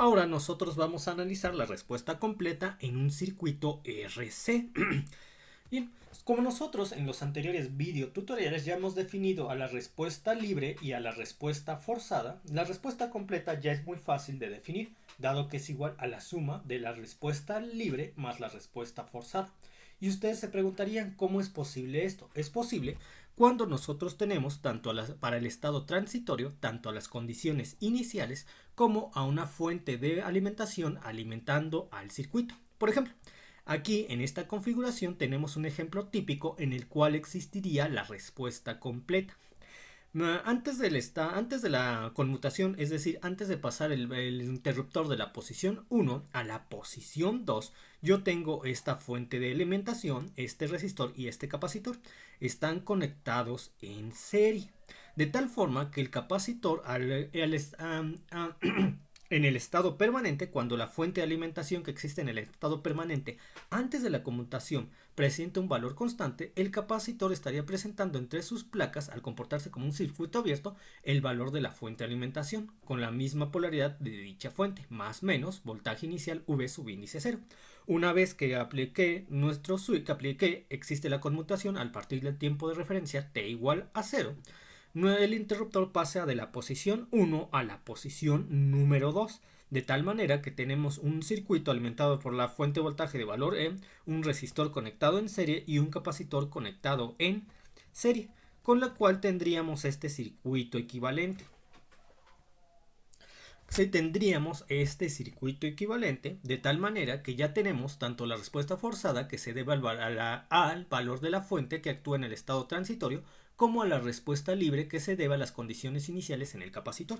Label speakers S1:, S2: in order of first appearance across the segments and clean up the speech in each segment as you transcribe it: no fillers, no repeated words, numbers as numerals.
S1: Ahora nosotros vamos a analizar la respuesta completa en un circuito RC. Bien, como nosotros en los anteriores videotutoriales ya hemos definido a la respuesta libre y a la respuesta forzada, la respuesta completa ya es muy fácil de definir, dado que es igual a la suma de la respuesta libre más la respuesta forzada. Y ustedes se preguntarían cómo es posible esto. Es posible cuando nosotros tenemos tanto para el estado transitorio, tanto a las condiciones iniciales como a una fuente de alimentación alimentando al circuito. Por ejemplo, aquí en esta configuración tenemos un ejemplo típico en el cual existiría la respuesta completa. Antes de la conmutación, es decir, antes de pasar el interruptor de la posición 1 a la posición 2, yo tengo esta fuente de alimentación, este resistor y este capacitor. Están conectados en serie. De tal forma que el capacitor en el estado permanente, cuando la fuente de alimentación que existe en el estado permanente antes de la conmutación presenta un valor constante, el capacitor estaría presentando entre sus placas, al comportarse como un circuito abierto, el valor de la fuente de alimentación, con la misma polaridad de dicha fuente, más menos voltaje inicial V subíndice 0. Una vez que apliqué nuestro switch, existe la conmutación al partir del tiempo de referencia t igual a 0, el interruptor pasa de la posición 1 a la posición número 2, de tal manera que tenemos un circuito alimentado por la fuente de voltaje de valor E, un resistor conectado en serie y un capacitor conectado en serie, con la cual tendríamos este circuito equivalente. Tendríamos este circuito equivalente de tal manera que ya tenemos tanto la respuesta forzada, que se debe al valor de la fuente que actúa en el estado transitorio, como a la respuesta libre, que se debe a las condiciones iniciales en el capacitor.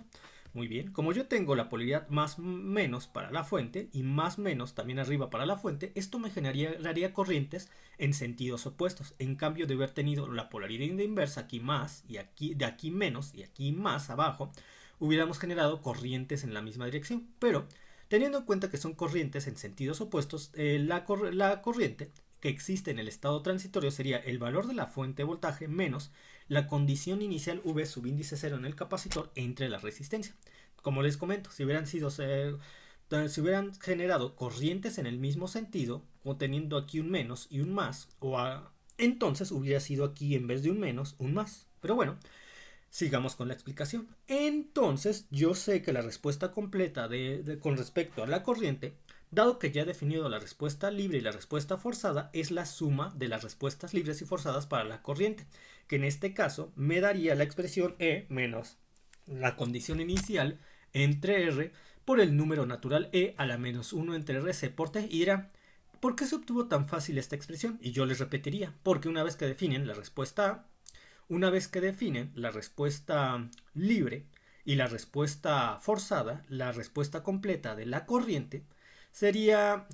S1: Muy bien, como yo tengo la polaridad más menos para la fuente y más menos también arriba para la fuente, esto me generaría corrientes en sentidos opuestos. En cambio de haber tenido la polaridad inversa aquí más y aquí, de aquí menos y aquí más abajo, hubiéramos generado corrientes en la misma dirección. Pero teniendo en cuenta que son corrientes en sentidos opuestos, la corriente que existe en el estado transitorio sería el valor de la fuente de voltaje menos la condición inicial V subíndice 0 en el capacitor entre la resistencia. Como les comento, si hubieran generado corrientes en el mismo sentido, o teniendo aquí un menos y un más, entonces hubiera sido aquí, en vez de un menos, un más. Pero bueno, sigamos con la explicación. Entonces, yo sé que la respuesta completa con respecto a la corriente, dado que ya he definido la respuesta libre y la respuesta forzada, es la suma de las respuestas libres y forzadas para la corriente, que en este caso me daría la expresión E menos la condición inicial entre R por el número natural E a la menos 1 entre RC por T. Y dirá, ¿por qué se obtuvo tan fácil esta expresión? Y yo les repetiría, porque una vez que definen la respuesta A, una vez que definen la respuesta libre y la respuesta forzada, la respuesta completa de la corriente sería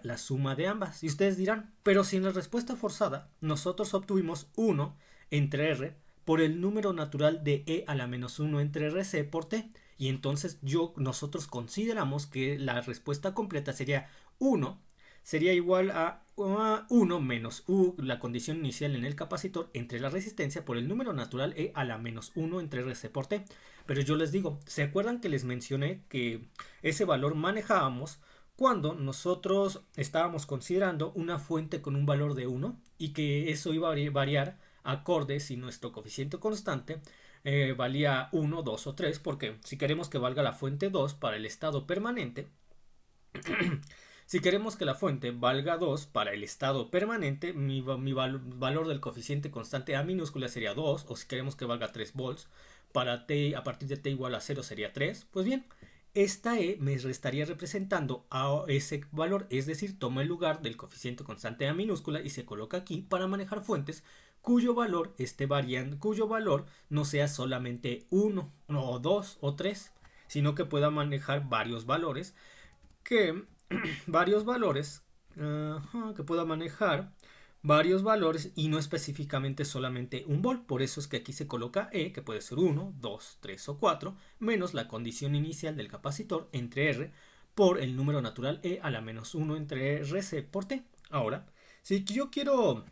S1: la suma de ambas. Y ustedes dirán, pero si en la respuesta forzada nosotros obtuvimos 1 entre R por el número natural de E a la menos 1 entre RC por T, y entonces nosotros consideramos que la respuesta completa sería 1 sería igual a 1 menos U, la condición inicial en el capacitor, entre la resistencia por el número natural E a la menos 1 entre RC por T. Pero yo les digo, ¿se acuerdan que les mencioné que ese valor manejábamos cuando nosotros estábamos considerando una fuente con un valor de 1 y que eso iba a variar acorde si nuestro coeficiente constante valía 1, 2 o 3? Porque si queremos que valga la fuente 2 para el estado permanente, si queremos que la fuente valga 2 para el estado permanente, mi valor del coeficiente constante A minúscula sería 2, o si queremos que valga 3 volts, para t a partir de t igual a 0 sería 3. Pues bien, esta E me estaría representando a ese valor, es decir, toma el lugar del coeficiente constante A minúscula y se coloca aquí para manejar fuentes cuyo valor esté variando, cuyo valor no sea solamente 1 o 2 o 3, sino que pueda manejar varios valores que pueda manejar varios valores y no específicamente solamente un volt. Por eso es que aquí se coloca E, que puede ser 1, 2, 3 o 4, menos la condición inicial del capacitor entre R por el número natural E a la menos 1 entre RC por T. Ahora, si yo quiero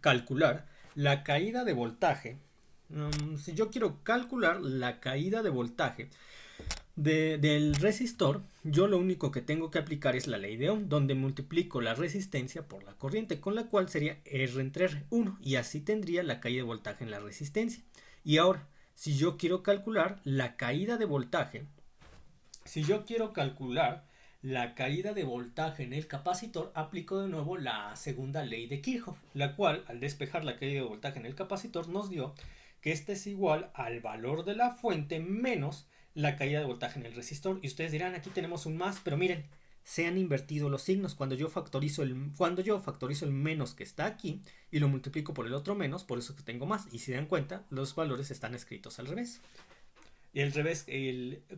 S1: calcular la caída de voltaje, del resistor, yo lo único que tengo que aplicar es la ley de Ohm, donde multiplico la resistencia por la corriente, con la cual sería R entre R, 1, y así tendría la caída de voltaje en la resistencia. Y ahora, si yo quiero calcular la caída de voltaje, en el capacitor, aplico de nuevo la segunda ley de Kirchhoff, la cual, al despejar la caída de voltaje en el capacitor, nos dio que este es igual al valor de la fuente menos la caída de voltaje en el resistor. Y ustedes dirán, aquí tenemos un más, pero miren, se han invertido los signos. Cuando yo factorizo el menos que está aquí y lo multiplico por el otro menos, por eso que tengo más. Y si dan cuenta, los valores están escritos al revés. Y al revés,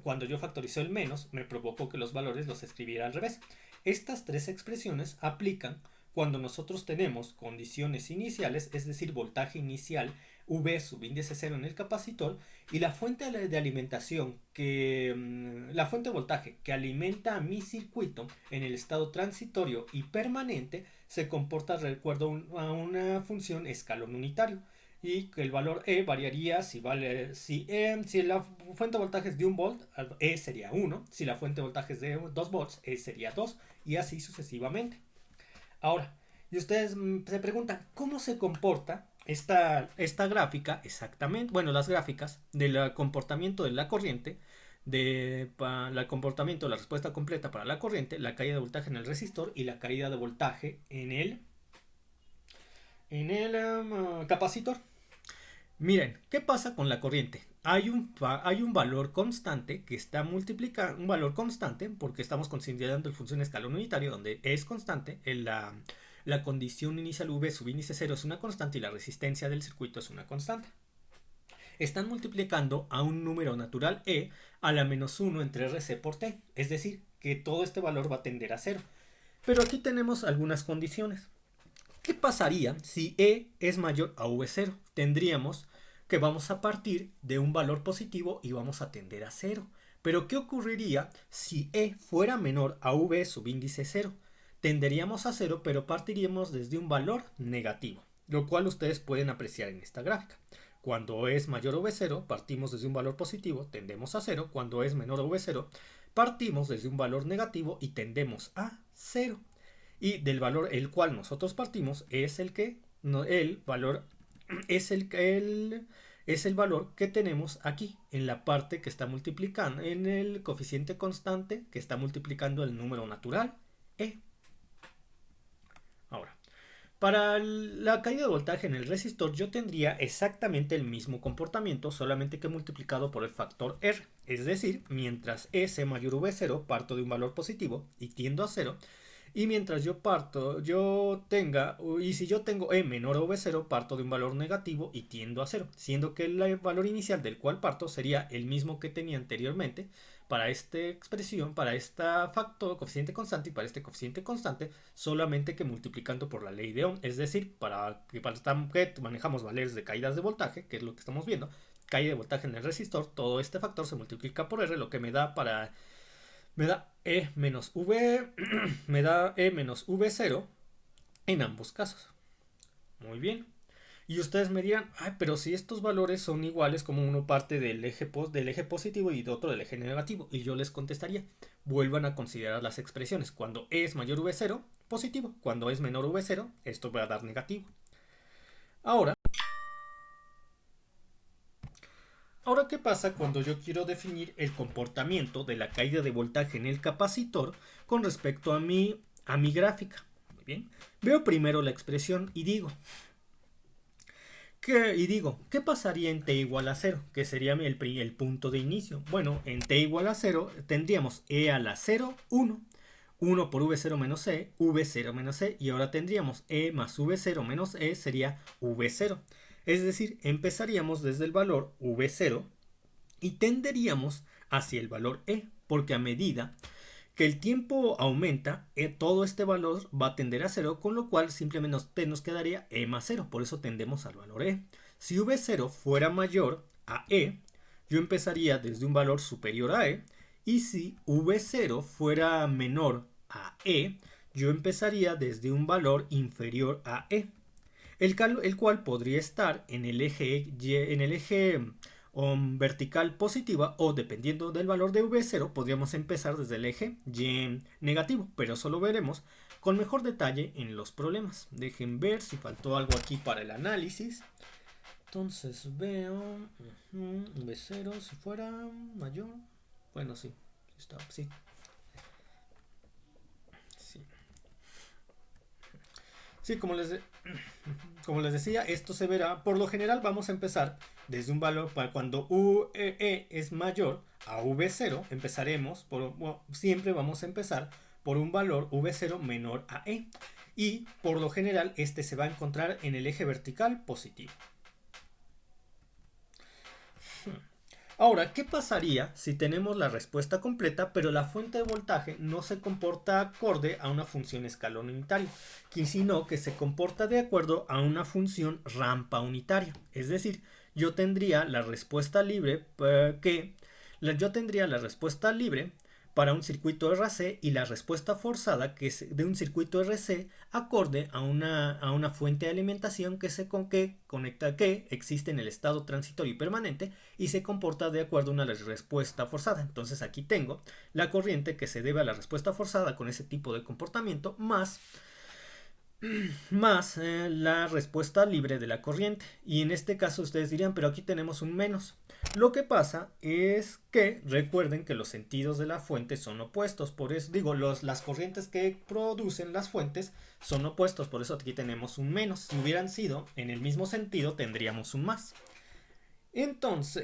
S1: cuando yo factorizo el menos, me provocó que los valores los escribiera al revés. Estas tres expresiones aplican cuando nosotros tenemos condiciones iniciales, es decir, voltaje inicial V subíndice 0 en el capacitor, y la fuente de alimentación, la fuente de voltaje que alimenta a mi circuito en el estado transitorio y permanente se comporta de acuerdo a una función escalón unitario, y que el valor E variaría si la fuente de voltaje es de 1 volt, E sería 1, si la fuente de voltaje es de 2 volts, E sería 2, y así sucesivamente. Ahora, y ustedes se preguntan, ¿cómo se comporta esta gráfica exactamente? Bueno, las gráficas del comportamiento de la corriente, el comportamiento de la respuesta completa para la corriente, la caída de voltaje en el resistor y la caída de voltaje en el capacitor. Miren, ¿qué pasa con la corriente? Hay un valor constante que está multiplicando, un valor constante, porque estamos considerando el función escalón unitario, donde es constante, la condición inicial V subíndice 0 es una constante y la resistencia del circuito es una constante. Están multiplicando a un número natural E a la menos 1 entre RC por T, es decir, que todo este valor va a tender a 0. Pero aquí tenemos algunas condiciones. ¿Qué pasaría si E es mayor a V0? Tendríamos que vamos a partir de un valor positivo y vamos a tender a 0. Pero ¿qué ocurriría si E fuera menor a V subíndice 0? Tenderíamos a 0, pero partiríamos desde un valor negativo, lo cual ustedes pueden apreciar en esta gráfica. Cuando es mayor a V0, partimos desde un valor positivo, tendemos a 0. Cuando es menor a V0, partimos desde un valor negativo y tendemos a 0. Y del valor el cual nosotros partimos es el valor que tenemos aquí en la parte que está multiplicando, en el coeficiente constante que está multiplicando el número natural E. Ahora, para la caída de voltaje en el resistor yo tendría exactamente el mismo comportamiento, solamente que multiplicado por el factor R. Es decir, mientras E sea mayor a V0, parto de un valor positivo y tiendo a 0. Y mientras si yo tengo E menor a V0, parto de un valor negativo y tiendo a 0, siendo que el valor inicial del cual parto sería el mismo que tenía anteriormente para esta expresión, para este factor coeficiente constante y para este coeficiente constante, solamente que multiplicando por la ley de Ohm, es decir, para que manejamos valores de caídas de voltaje, que es lo que estamos viendo, caída de voltaje en el resistor, todo este factor se multiplica por R, lo que me da E menos V0 en ambos casos. Muy bien. Y ustedes me dirán, pero si estos valores son iguales, como uno parte del eje positivo y otro del eje negativo. Y yo les contestaría, vuelvan a considerar las expresiones. Cuando E es mayor a V0, positivo. Cuando es menor a V0, esto va a dar negativo. Ahora, ¿qué pasa cuando yo quiero definir el comportamiento de la caída de voltaje en el capacitor con respecto a mi gráfica? Muy bien. Veo primero la expresión y digo, ¿qué pasaría en t igual a 0? Que sería el punto de inicio. Bueno, en t igual a 0 tendríamos e a la 0, 1. 1 por v0 menos e, v0 menos e. Y ahora tendríamos e más v0 menos e sería v0. Es decir, empezaríamos desde el valor v0 y tenderíamos hacia el valor e. Porque a medida que el tiempo aumenta, todo este valor va a tender a 0, con lo cual simplemente nos quedaría e más 0, por eso tendemos al valor e. Si v0 fuera mayor a e, yo empezaría desde un valor superior a e, y si v0 fuera menor a e, yo empezaría desde un valor inferior a e, el cual podría estar en el eje vertical positiva, o dependiendo del valor de V0 podríamos empezar desde el eje Y negativo, pero eso lo veremos con mejor detalle en los problemas. Dejen ver si faltó algo aquí para el análisis. Entonces veo V0 si fuera mayor, bueno, sí, está, sí. Sí, como les decía, esto se verá. Por lo general vamos a empezar desde un valor para cuando UE es mayor a V0. Empezaremos siempre vamos a empezar por un valor V0 menor a E. Y por lo general este se va a encontrar en el eje vertical positivo. Ahora, ¿qué pasaría si tenemos la respuesta completa, pero la fuente de voltaje no se comporta acorde a una función escalón unitario, sino que se comporta de acuerdo a una función rampa unitaria? Es decir, yo tendría la respuesta libre para un circuito RC y la respuesta forzada que es de un circuito RC acorde a una fuente de alimentación que existe en el estado transitorio y permanente y se comporta de acuerdo a una respuesta forzada. Entonces aquí tengo la corriente que se debe a la respuesta forzada con ese tipo de comportamiento más la respuesta libre de la corriente. Y en este caso ustedes dirían, pero aquí tenemos un menos. Lo que pasa es que recuerden que los sentidos de la fuente son opuestos, por eso digo, las corrientes que producen las fuentes son opuestos, por eso aquí tenemos un menos. Si hubieran sido en el mismo sentido tendríamos un más. Entonces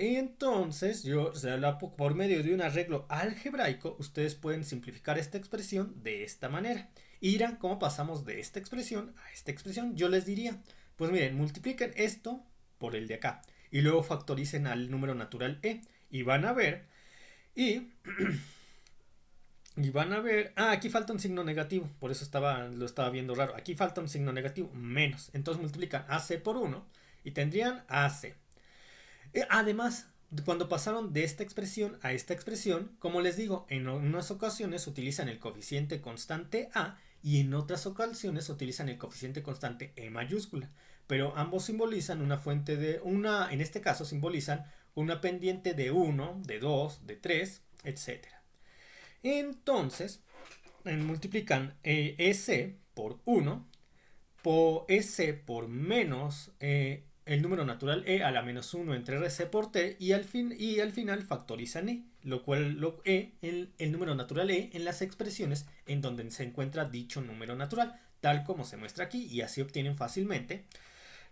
S1: por medio de un arreglo algebraico ustedes pueden simplificar esta expresión de esta manera. Y dirán, ¿cómo pasamos de esta expresión a esta expresión? Yo les diría, pues miren, multipliquen esto por el de acá y luego factoricen al número natural E y van a ver aquí falta un signo negativo, por eso lo estaba viendo raro. Aquí falta un signo negativo, menos. Entonces multiplican AC por 1 y tendrían AC. Además, cuando pasaron de esta expresión a esta expresión, como les digo, en unas ocasiones utilizan el coeficiente constante A y en otras ocasiones utilizan el coeficiente constante E mayúscula. Pero ambos simbolizan una fuente en este caso simbolizan una pendiente de 1, de 2, de 3, etc. Entonces, multiplican EC por 1, EC por menos el número natural E a la menos 1 entre RC por T y al final factorizan E, lo cual el número natural E en las expresiones en donde se encuentra dicho número natural, tal como se muestra aquí, y así obtienen fácilmente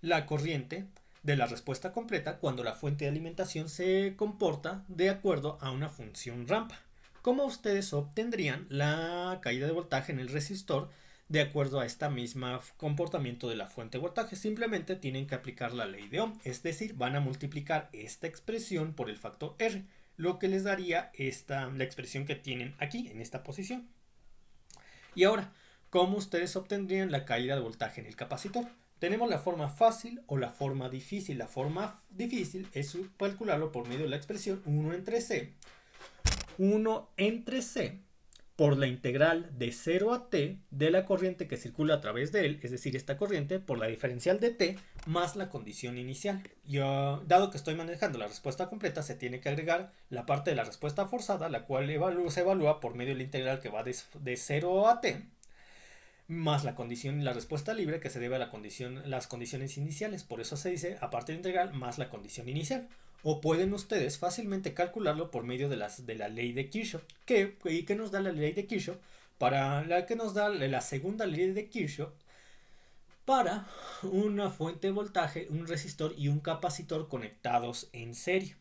S1: la corriente de la respuesta completa cuando la fuente de alimentación se comporta de acuerdo a una función rampa. ¿Cómo ustedes obtendrían la caída de voltaje en el resistor de acuerdo a esta misma comportamiento de la fuente de voltaje? Simplemente tienen que aplicar la ley de Ohm, es decir, van a multiplicar esta expresión por el factor R, lo que les daría la expresión que tienen aquí en esta posición. Y ahora, ¿cómo ustedes obtendrían la caída de voltaje en el capacitor? Tenemos la forma fácil o la forma difícil. La forma difícil es calcularlo por medio de la expresión 1 entre C por la integral de 0 a t de la corriente que circula a través de él, es decir, esta corriente por la diferencial de t más la condición inicial. Dado que estoy manejando la respuesta completa, se tiene que agregar la parte de la respuesta forzada, la cual se evalúa por medio de la integral que va de 0 a t, más la respuesta libre que se debe a las condiciones iniciales. Por eso se dice a partir de la integral más la condición inicial. O pueden ustedes fácilmente calcularlo por medio de la ley de Kirchhoff. ¿Y qué nos da la ley de Kirchhoff? Que nos da la segunda ley de Kirchhoff para una fuente de voltaje, un resistor y un capacitor conectados en serie.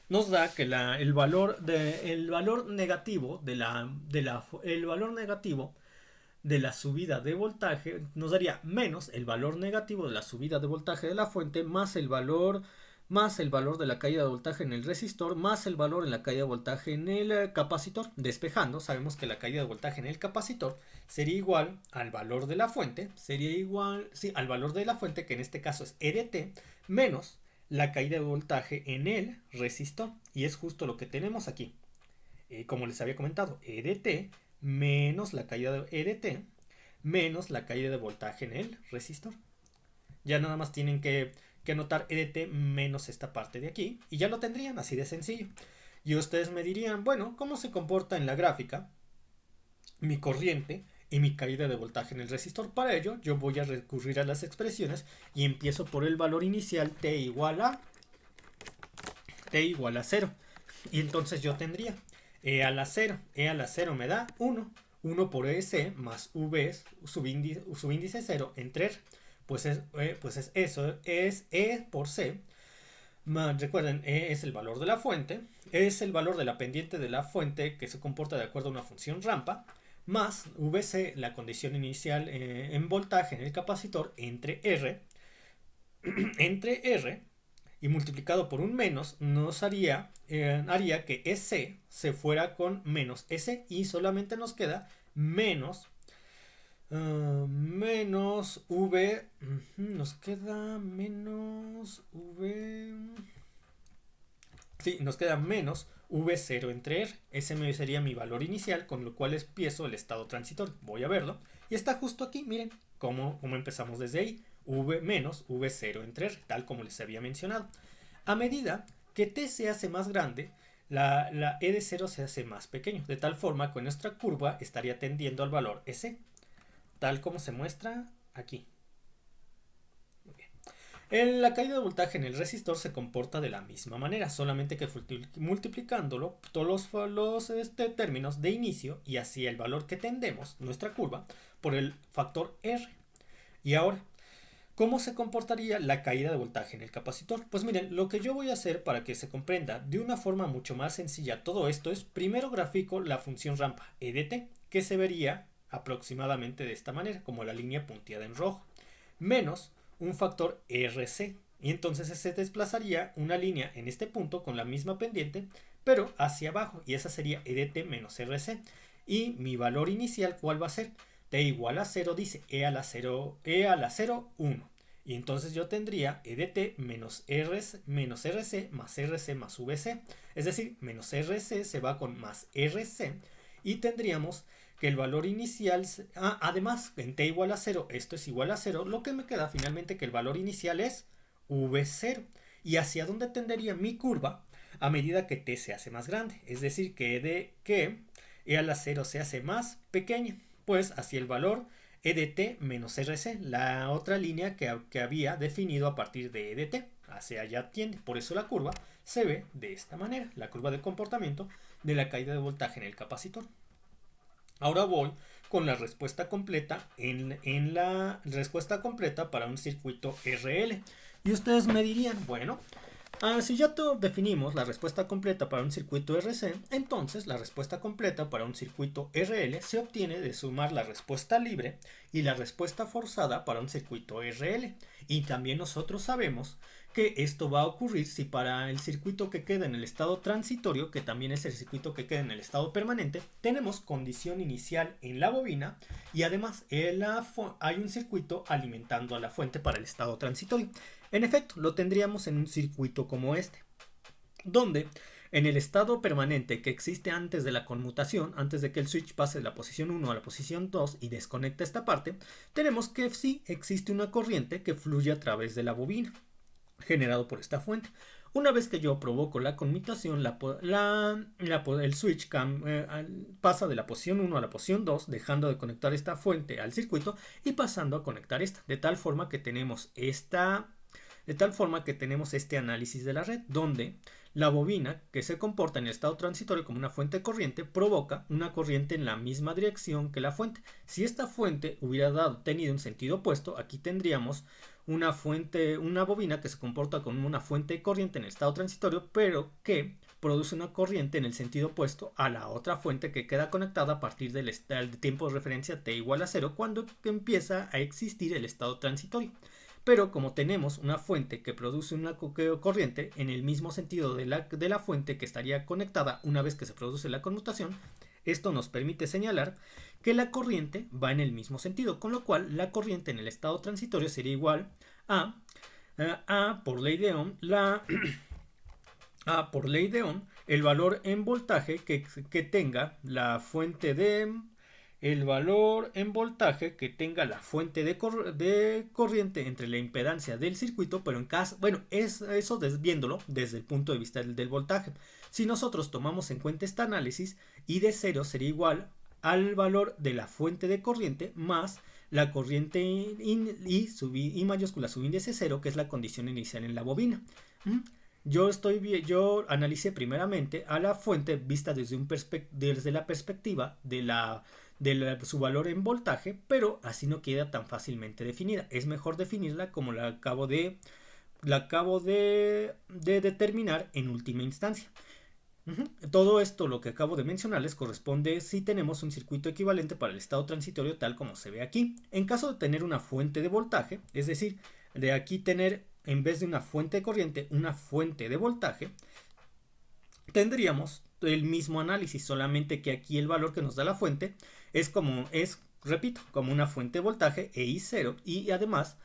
S1: Nos da que el valor negativo de la subida de voltaje nos daría menos el valor negativo de la subida de voltaje de la fuente más el valor de la caída de voltaje en el resistor más el valor en la caída de voltaje en el capacitor. Despejando, sabemos que la caída de voltaje en el capacitor sería igual al valor de la fuente, al valor de la fuente, que en este caso es E de t, menos la caída de voltaje en el resistor. Y es justo lo que tenemos aquí. Como les había comentado, E de t menos la caída de E de t menos la caída de voltaje en el resistor. Ya nada más tienen que que anotar EDT menos esta parte de aquí y ya lo tendrían, así de sencillo. Y ustedes me dirían, bueno, ¿cómo se comporta en la gráfica mi corriente y mi caída de voltaje en el resistor? Para ello yo voy a recurrir a las expresiones y empiezo por el valor inicial T igual a 0. Y entonces yo tendría E a la 0. E a la 0 me da 1. 1 por EC más V subíndice 0 entre R. Pues es eso, es E por C. Recuerden, E es el valor de la fuente, es el valor de la pendiente de la fuente que se comporta de acuerdo a una función rampa, más VC, la condición inicial en voltaje en el capacitor, entre R, y multiplicado por un menos, nos haría que EC se fuera con menos S y solamente nos queda menos V, nos queda menos V, sí, nos queda menos V0 entre R. Ese sería mi valor inicial, con lo cual empiezo el estado transitorio. Voy a verlo. Y está justo aquí, miren, cómo empezamos desde ahí. V menos V0 entre R, tal como les había mencionado. A medida que T se hace más grande, la E de 0 se hace más pequeño, de tal forma que nuestra curva estaría tendiendo al valor S, tal como se muestra aquí. La caída de voltaje en el resistor se comporta de la misma manera, solamente que multiplicándolo todos los términos de inicio y así el valor que tendemos, nuestra curva, por el factor R. Y ahora, ¿cómo se comportaría la caída de voltaje en el capacitor? Pues miren, lo que yo voy a hacer para que se comprenda de una forma mucho más sencilla todo esto es, primero grafico la función rampa EDT, que se vería aproximadamente de esta manera, como la línea punteada en rojo, menos un factor RC, y entonces se desplazaría una línea en este punto con la misma pendiente, pero hacia abajo, y esa sería EDT menos RC. Y mi valor inicial, ¿cuál va a ser? T igual a 0 dice E a la 0, 1. Y entonces yo tendría EDT menos RC más RC más VC. Es decir, menos RC se va con más RC. Y tendríamos que el valor inicial, además en T igual a 0, esto es igual a 0, lo que me queda finalmente que el valor inicial es V0. ¿Y hacia dónde tendería mi curva a medida que T se hace más grande? Es decir, que E a la 0 se hace más pequeña, pues hacia el valor EDT menos RC, la otra línea que había definido a partir de EDT, hacia allá tiende. Por eso la curva se ve de esta manera, la curva de comportamiento de la caída de voltaje en el capacitor. Ahora voy con la respuesta completa en la respuesta completa para un circuito RL. Y ustedes me dirían, bueno, si ya definimos la respuesta completa para un circuito RC, entonces la respuesta completa para un circuito RL se obtiene de sumar la respuesta libre y la respuesta forzada para un circuito RL. Y también nosotros sabemos que esto va a ocurrir si para el circuito que queda en el estado transitorio, que también es el circuito que queda en el estado permanente, tenemos condición inicial en la bobina y además hay un circuito alimentando a la fuente para el estado transitorio. En efecto, lo tendríamos en un circuito como este, donde en el estado permanente que existe antes de la conmutación, antes de que el switch pase de la posición 1 a la posición 2 y desconecta esta parte, tenemos que sí existe una corriente que fluye a través de la bobina, generado por esta fuente. Una vez que yo provoco la conmutación, el switch pasa de la posición 1 a la posición 2, dejando de conectar esta fuente al circuito y pasando a conectar esta, de tal forma que tenemos este análisis de la red, donde la bobina, que se comporta en el estado transitorio como una fuente de corriente, provoca una corriente en la misma dirección que la fuente. Si esta fuente hubiera tenido un sentido opuesto, aquí tendríamos una bobina que se comporta como una fuente de corriente en el estado transitorio, pero que produce una corriente en el sentido opuesto a la otra fuente que queda conectada a partir del tiempo de referencia T igual a 0, cuando empieza a existir el estado transitorio. Pero como tenemos una fuente que produce una corriente en el mismo sentido de la fuente que estaría conectada una vez que se produce la conmutación, esto nos permite señalar que la corriente va en el mismo sentido, con lo cual la corriente en el estado transitorio sería igual a por ley de Ohm, el valor en voltaje que tenga la fuente el valor en voltaje que tenga la fuente de corriente entre la impedancia del circuito, pero en caso, bueno, es eso viéndolo desde el punto de vista del voltaje. Si nosotros tomamos en cuenta este análisis, I de 0 sería igual al valor de la fuente de corriente más la corriente I mayúscula subíndice 0, que es la condición inicial en la bobina. Yo analicé primeramente a la fuente vista desde la perspectiva de su valor en voltaje, pero así no queda tan fácilmente definida. Es mejor definirla como la acabo de determinar en última instancia. Todo esto, lo que acabo de mencionarles, corresponde si tenemos un circuito equivalente para el estado transitorio tal como se ve aquí. En caso de tener una fuente de voltaje, es decir, de aquí tener en vez de una fuente de corriente, una fuente de voltaje, tendríamos el mismo análisis, solamente que aquí el valor que nos da la fuente repito, como una fuente de voltaje EI0, y además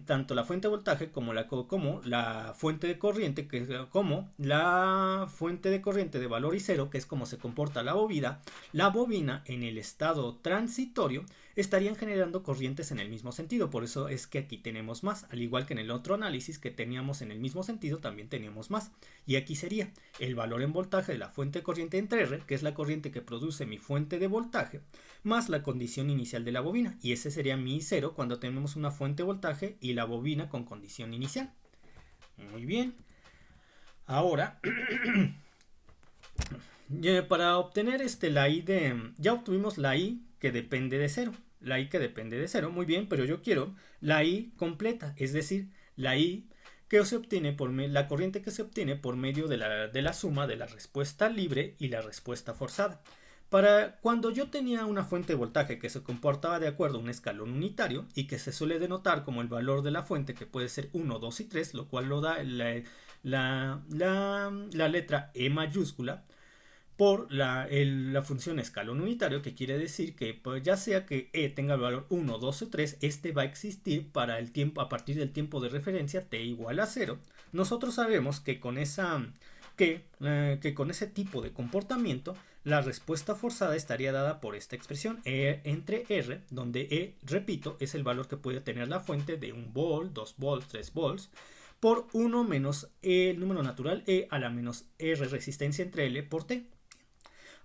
S1: tanto la fuente de voltaje como la fuente de corriente, como la fuente de corriente de valor I0, que es como se comporta la bobina en el estado transitorio, estarían generando corrientes en el mismo sentido. Por eso es que aquí tenemos más, al igual que en el otro análisis que teníamos en el mismo sentido, también teníamos más. Y aquí sería el valor en voltaje de la fuente de corriente entre R, que es la corriente que produce mi fuente de voltaje, más la condición inicial de la bobina, y ese sería mi I0 cuando tenemos una fuente de voltaje y la bobina con condición inicial. Muy bien. Ahora, para obtener la I ya obtuvimos la I que depende de 0. La I que depende de 0, muy bien, pero yo quiero la I completa, es decir, la I que se obtiene la corriente que se obtiene por medio de la suma de la respuesta libre y la respuesta forzada. Para cuando yo tenía una fuente de voltaje que se comportaba de acuerdo a un escalón unitario y que se suele denotar como el valor de la fuente, que puede ser 1, 2 y 3, lo cual lo da la letra E mayúscula, por la función escalón unitario, que quiere decir que pues, ya sea que E tenga el valor 1, 2 o 3, este va a existir para el tiempo a partir del tiempo de referencia t igual a 0. Nosotros sabemos que con ese tipo de comportamiento la respuesta forzada estaría dada por esta expresión E entre R, donde E, repito, es el valor que puede tener la fuente de 1 volt, 2 volts, 3 volts, por 1 menos el número natural E a la menos R resistencia entre L por T.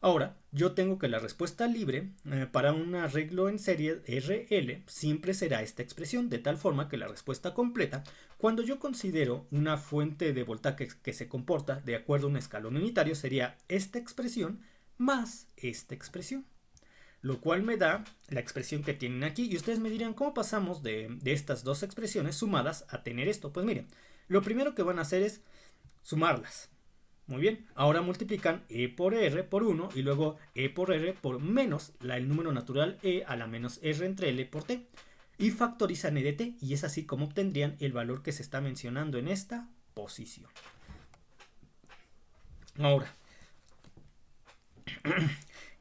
S1: Ahora, yo tengo que la respuesta libre para un arreglo en serie RL siempre será esta expresión, de tal forma que la respuesta completa, cuando yo considero una fuente de voltaje que se comporta de acuerdo a un escalón unitario, sería esta expresión más esta expresión, lo cual me da la expresión que tienen aquí. Y ustedes me dirán, ¿cómo pasamos de estas dos expresiones sumadas a tener esto? Pues miren, lo primero que van a hacer es sumarlas. Muy bien, ahora multiplican E por R por 1 y luego E por R por menos el número natural E a la menos R entre L por T. Y factorizan E de T, y es así como obtendrían el valor que se está mencionando en esta posición. Ahora,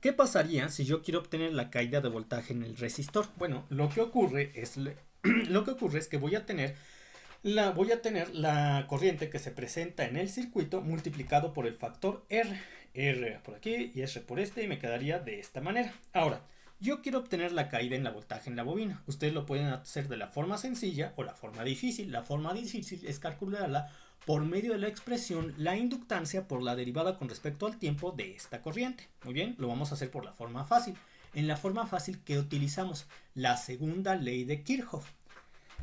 S1: ¿qué pasaría si yo quiero obtener la caída de voltaje en el resistor? Bueno, lo que ocurre es que voy a tener la corriente que se presenta en el circuito multiplicado por el factor R. R por aquí y R por y me quedaría de esta manera. Ahora, yo quiero obtener la caída en la voltaje en la bobina. Ustedes lo pueden hacer de la forma sencilla o la forma difícil. La forma difícil es calcularla por medio de la expresión la inductancia por la derivada con respecto al tiempo de esta corriente. Muy bien, lo vamos a hacer por la forma fácil. En la forma fácil, ¿qué utilizamos? La segunda ley de Kirchhoff.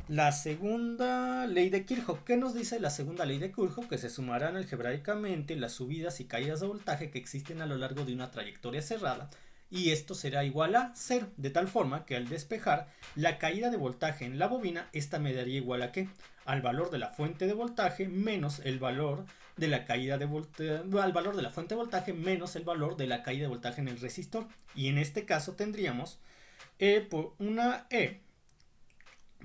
S1: La segunda ley de Kirchhoff. ¿Qué nos dice la segunda ley de Kirchhoff? Que se sumarán algebraicamente las subidas y caídas de voltaje que existen a lo largo de una trayectoria cerrada, y esto será igual a 0, de tal forma que al despejar la caída de voltaje en la bobina, esta me daría igual a ¿qué? Al valor de la fuente de voltaje menos el valor de la caída de voltaje, al valor de la fuente de voltaje menos el valor de la caída de voltaje en el resistor. Y en este caso tendríamos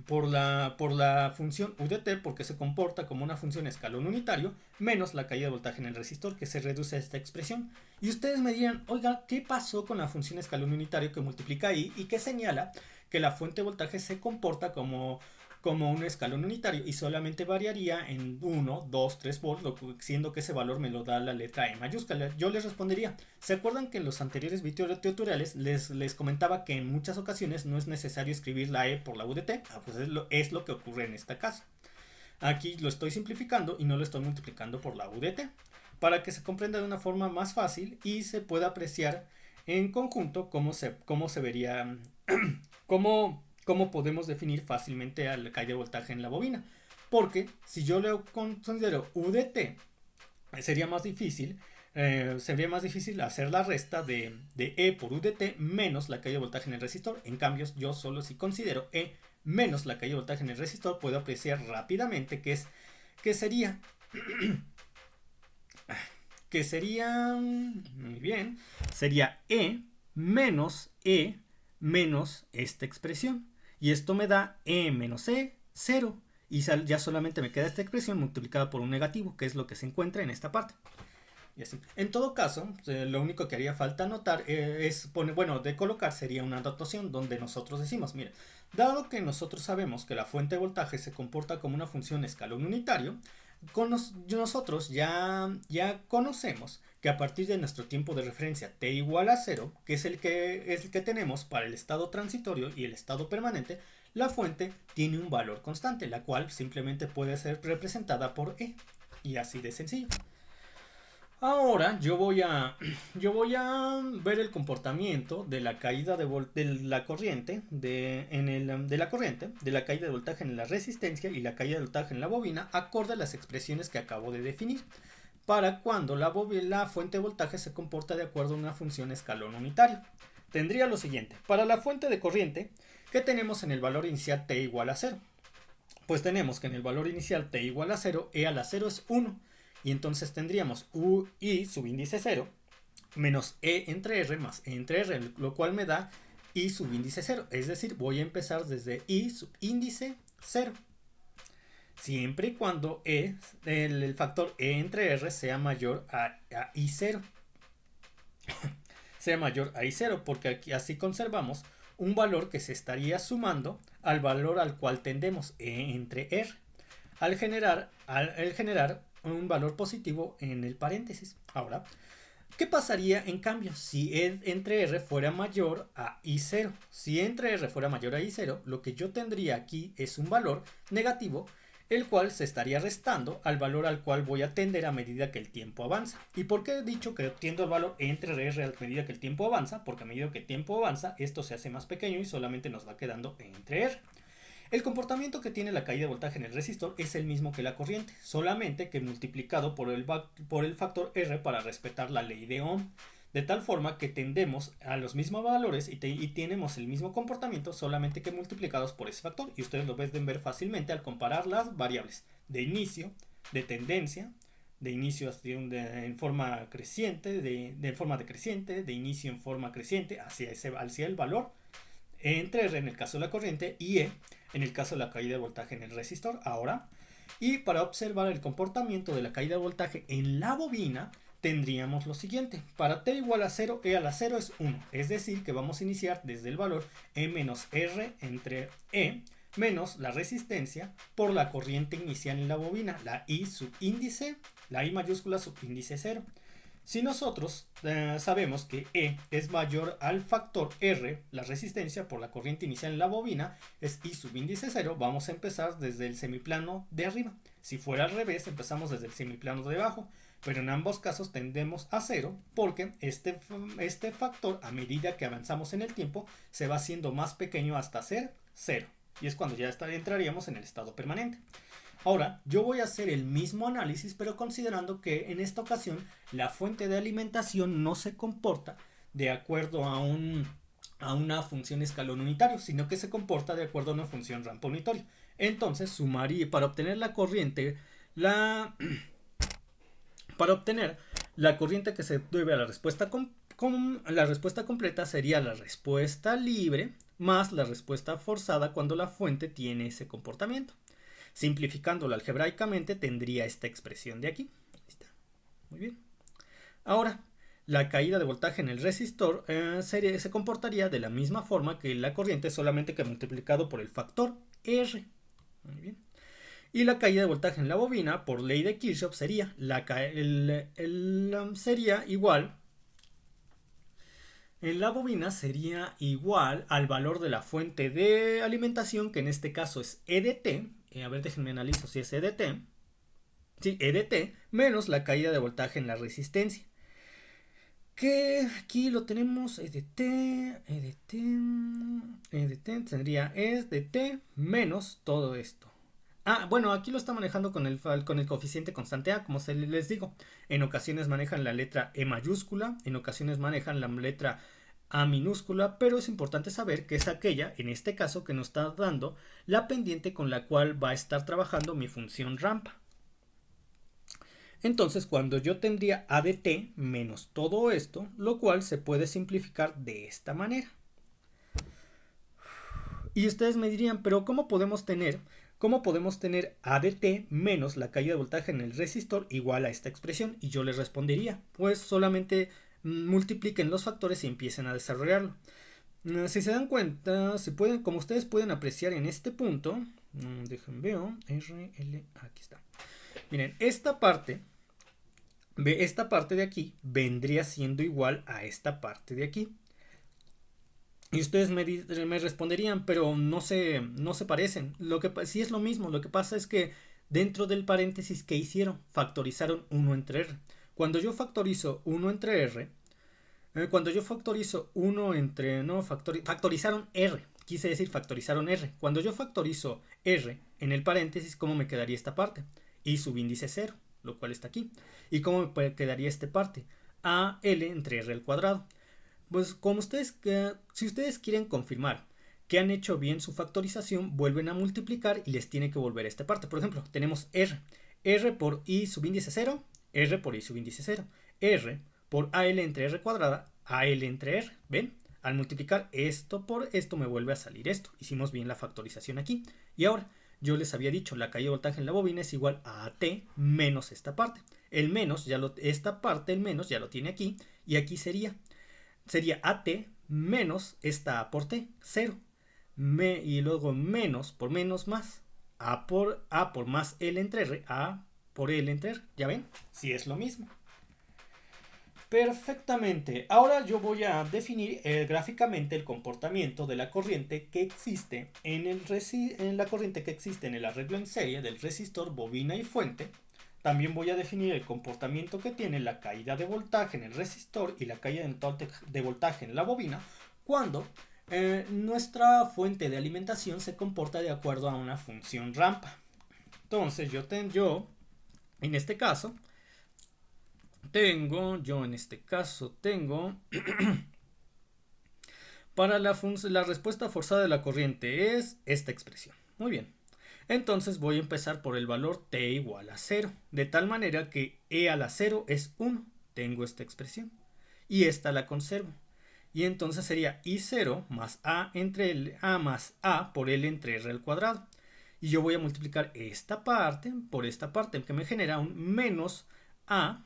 S1: por la función u de t, porque se comporta como una función escalón unitario, menos la caída de voltaje en el resistor, que se reduce a esta expresión. Y ustedes me dirán, oiga, ¿qué pasó con la función escalón unitario que multiplica ahí y que señala que la fuente de voltaje se comporta como como un escalón unitario y solamente variaría en 1, 2, 3 volts, siendo que ese valor me lo da la letra E mayúscula. Yo les respondería, ¿se acuerdan que en los anteriores tutoriales les comentaba que en muchas ocasiones no es necesario escribir la E por la U de T? Pues es lo que ocurre en este caso. Aquí lo estoy simplificando y no lo estoy multiplicando por la U de T, para que se comprenda de una forma más fácil y se pueda apreciar en conjunto cómo se vería, cómo podemos definir fácilmente a la caída de voltaje en la bobina. Porque si yo le considero U de T, sería más difícil hacer la resta de E por U de T menos la caída de voltaje en el resistor. En cambio, yo solo si considero E menos la caída de voltaje en el resistor, puedo apreciar rápidamente que sería muy bien, sería E menos esta expresión. Y esto me da E menos E, 0. Y ya solamente me queda esta expresión multiplicada por un negativo, que es lo que se encuentra en esta parte. Y así. En todo caso, lo único que haría falta anotar de colocar sería una anotación donde nosotros decimos, mire, dado que nosotros sabemos que la fuente de voltaje se comporta como una función escalón unitario, nosotros ya conocemos que a partir de nuestro tiempo de referencia t igual a 0, que es el que tenemos para el estado transitorio y el estado permanente, la fuente tiene un valor constante, la cual simplemente puede ser representada por E. Y así de sencillo. Ahora yo voy a ver el comportamiento de la caída de la corriente, de la caída de voltaje en la resistencia y la caída de voltaje en la bobina, acorde a las expresiones que acabo de definir, para cuando la fuente de voltaje se comporta de acuerdo a una función escalón unitario. Tendría lo siguiente: para la fuente de corriente, ¿qué tenemos en el valor inicial t igual a 0? Pues tenemos que en el valor inicial t igual a 0, E a la 0 es 1. Y entonces tendríamos I subíndice 0 menos E entre R más E entre R, lo cual me da I subíndice 0. Es decir, voy a empezar desde I subíndice 0. Siempre y cuando el factor E entre R sea mayor a I0. sea mayor a I0, porque aquí así conservamos un valor que se estaría sumando al valor al cual tendemos, E entre R, al generar un valor positivo en el paréntesis. Ahora, ¿qué pasaría en cambio si E entre R fuera mayor a I0? Si E entre R fuera mayor a I0, lo que yo tendría aquí es un valor negativo, el cual se estaría restando al valor al cual voy a tender a medida que el tiempo avanza. ¿Y por qué he dicho que obtiendo el valor E entre R a medida que el tiempo avanza? Porque a medida que el tiempo avanza, esto se hace más pequeño y solamente nos va quedando E entre R. El comportamiento que tiene la caída de voltaje en el resistor es el mismo que la corriente, solamente que multiplicado por el factor R para respetar la ley de Ohm, de tal forma que tendemos a los mismos valores y tenemos el mismo comportamiento, solamente que multiplicados por ese factor. Y ustedes lo pueden ver fácilmente al comparar las variables de inicio, de tendencia, de inicio en forma creciente, de forma decreciente, de inicio en forma creciente hacia el valor entre R en el caso de la corriente y E en el caso de la caída de voltaje en el resistor. Ahora, y para observar el comportamiento de la caída de voltaje en la bobina, tendríamos lo siguiente: para t igual a 0, E a la 0 es 1, es decir que vamos a iniciar desde el valor E menos R entre E menos la resistencia por la corriente inicial en la bobina, la I mayúscula subíndice 0. Si nosotros sabemos que E es mayor al factor R, la resistencia por la corriente inicial en la bobina es I subíndice 0, vamos a empezar desde el semiplano de arriba. Si fuera al revés, empezamos desde el semiplano de abajo, pero en ambos casos tendemos a 0 porque este factor, a medida que avanzamos en el tiempo, se va haciendo más pequeño hasta ser 0. Y es cuando ya entraríamos en el estado permanente. Ahora, yo voy a hacer el mismo análisis, pero considerando que en esta ocasión la fuente de alimentación no se comporta de acuerdo a una función escalón unitario, sino que se comporta de acuerdo a una función rampa unitaria. Entonces, sumaría para obtener la corriente, para obtener la corriente que se debe a la respuesta la respuesta completa sería la respuesta libre más la respuesta forzada cuando la fuente tiene ese comportamiento. Simplificándolo algebraicamente tendría esta expresión de aquí. Ahí está. Muy bien. Ahora, la caída de voltaje en el resistor se comportaría de la misma forma que la corriente, solamente que multiplicado por el factor R. Muy bien. Y la caída de voltaje en la bobina, por ley de Kirchhoff, sería, sería igual. En la bobina sería igual al valor de la fuente de alimentación, que en este caso es EDT. A ver, déjenme analizo si es EDT. Sí, EDT, menos la caída de voltaje en la resistencia. Que aquí lo tenemos, EDT tendría EDT menos todo esto. Bueno, aquí lo está manejando con el coeficiente constante A, como se les digo. En ocasiones manejan la letra E mayúscula, en ocasiones manejan la letra A minúscula, pero es importante saber que es aquella, en este caso, que nos está dando la pendiente con la cual va a estar trabajando mi función rampa. Entonces, cuando yo tendría ADT menos todo esto, lo cual se puede simplificar de esta manera. Y ustedes me dirían, pero ¿cómo podemos tener ADT menos la caída de voltaje en el resistor igual a esta expresión? Y yo les respondería, pues solamente multipliquen los factores y empiecen a desarrollarlo. Si se dan cuenta, como ustedes pueden apreciar en este punto, déjenme ver, aquí está. Miren, esta parte de aquí vendría siendo igual a esta parte de aquí. Y ustedes me responderían, pero no se parecen. Sí es lo mismo, lo que pasa es que dentro del paréntesis, ¿qué hicieron? Factorizaron 1 entre R. Cuando yo factorizo 1 entre R, factorizaron R. Quise decir factorizaron R. Cuando yo factorizo R en el paréntesis, ¿cómo me quedaría esta parte? Y subíndice 0, lo cual está aquí. ¿Y cómo me quedaría esta parte? AL entre R al cuadrado. Pues si ustedes quieren confirmar que han hecho bien su factorización, vuelven a multiplicar y les tiene que volver a esta parte. Por ejemplo, tenemos R por I subíndice 0, R por I subíndice 0, R por AL entre R cuadrada, AL entre R. ¿Ven? Al multiplicar esto por esto me vuelve a salir esto. Hicimos bien la factorización aquí. Y ahora, yo les había dicho, la caída de voltaje en la bobina es igual a AT menos esta parte. El menos, esta parte, el menos ya lo tiene aquí. Y aquí sería AT menos esta A por T, 0. Y luego menos por menos más. A por más L entre R, A por L entre R. ¿Ya ven? Sí es lo mismo. Perfectamente. Ahora yo voy a definir gráficamente el comportamiento de la corriente que existe en la corriente que existe en el arreglo en serie del resistor, bobina y fuente. También voy a definir el comportamiento que tiene la caída de voltaje en el resistor y la caída de voltaje en la bobina cuando nuestra fuente de alimentación se comporta de acuerdo a una función rampa. Entonces yo en este caso tengo para la respuesta forzada de la corriente es esta expresión. Muy bien. Entonces voy a empezar por el valor t igual a 0, de tal manera que e a la 0 es 1. Tengo esta expresión. Y esta la conservo. Y entonces sería i0 más a más a por l entre r al cuadrado. Y yo voy a multiplicar esta parte por esta parte, que me genera un menos a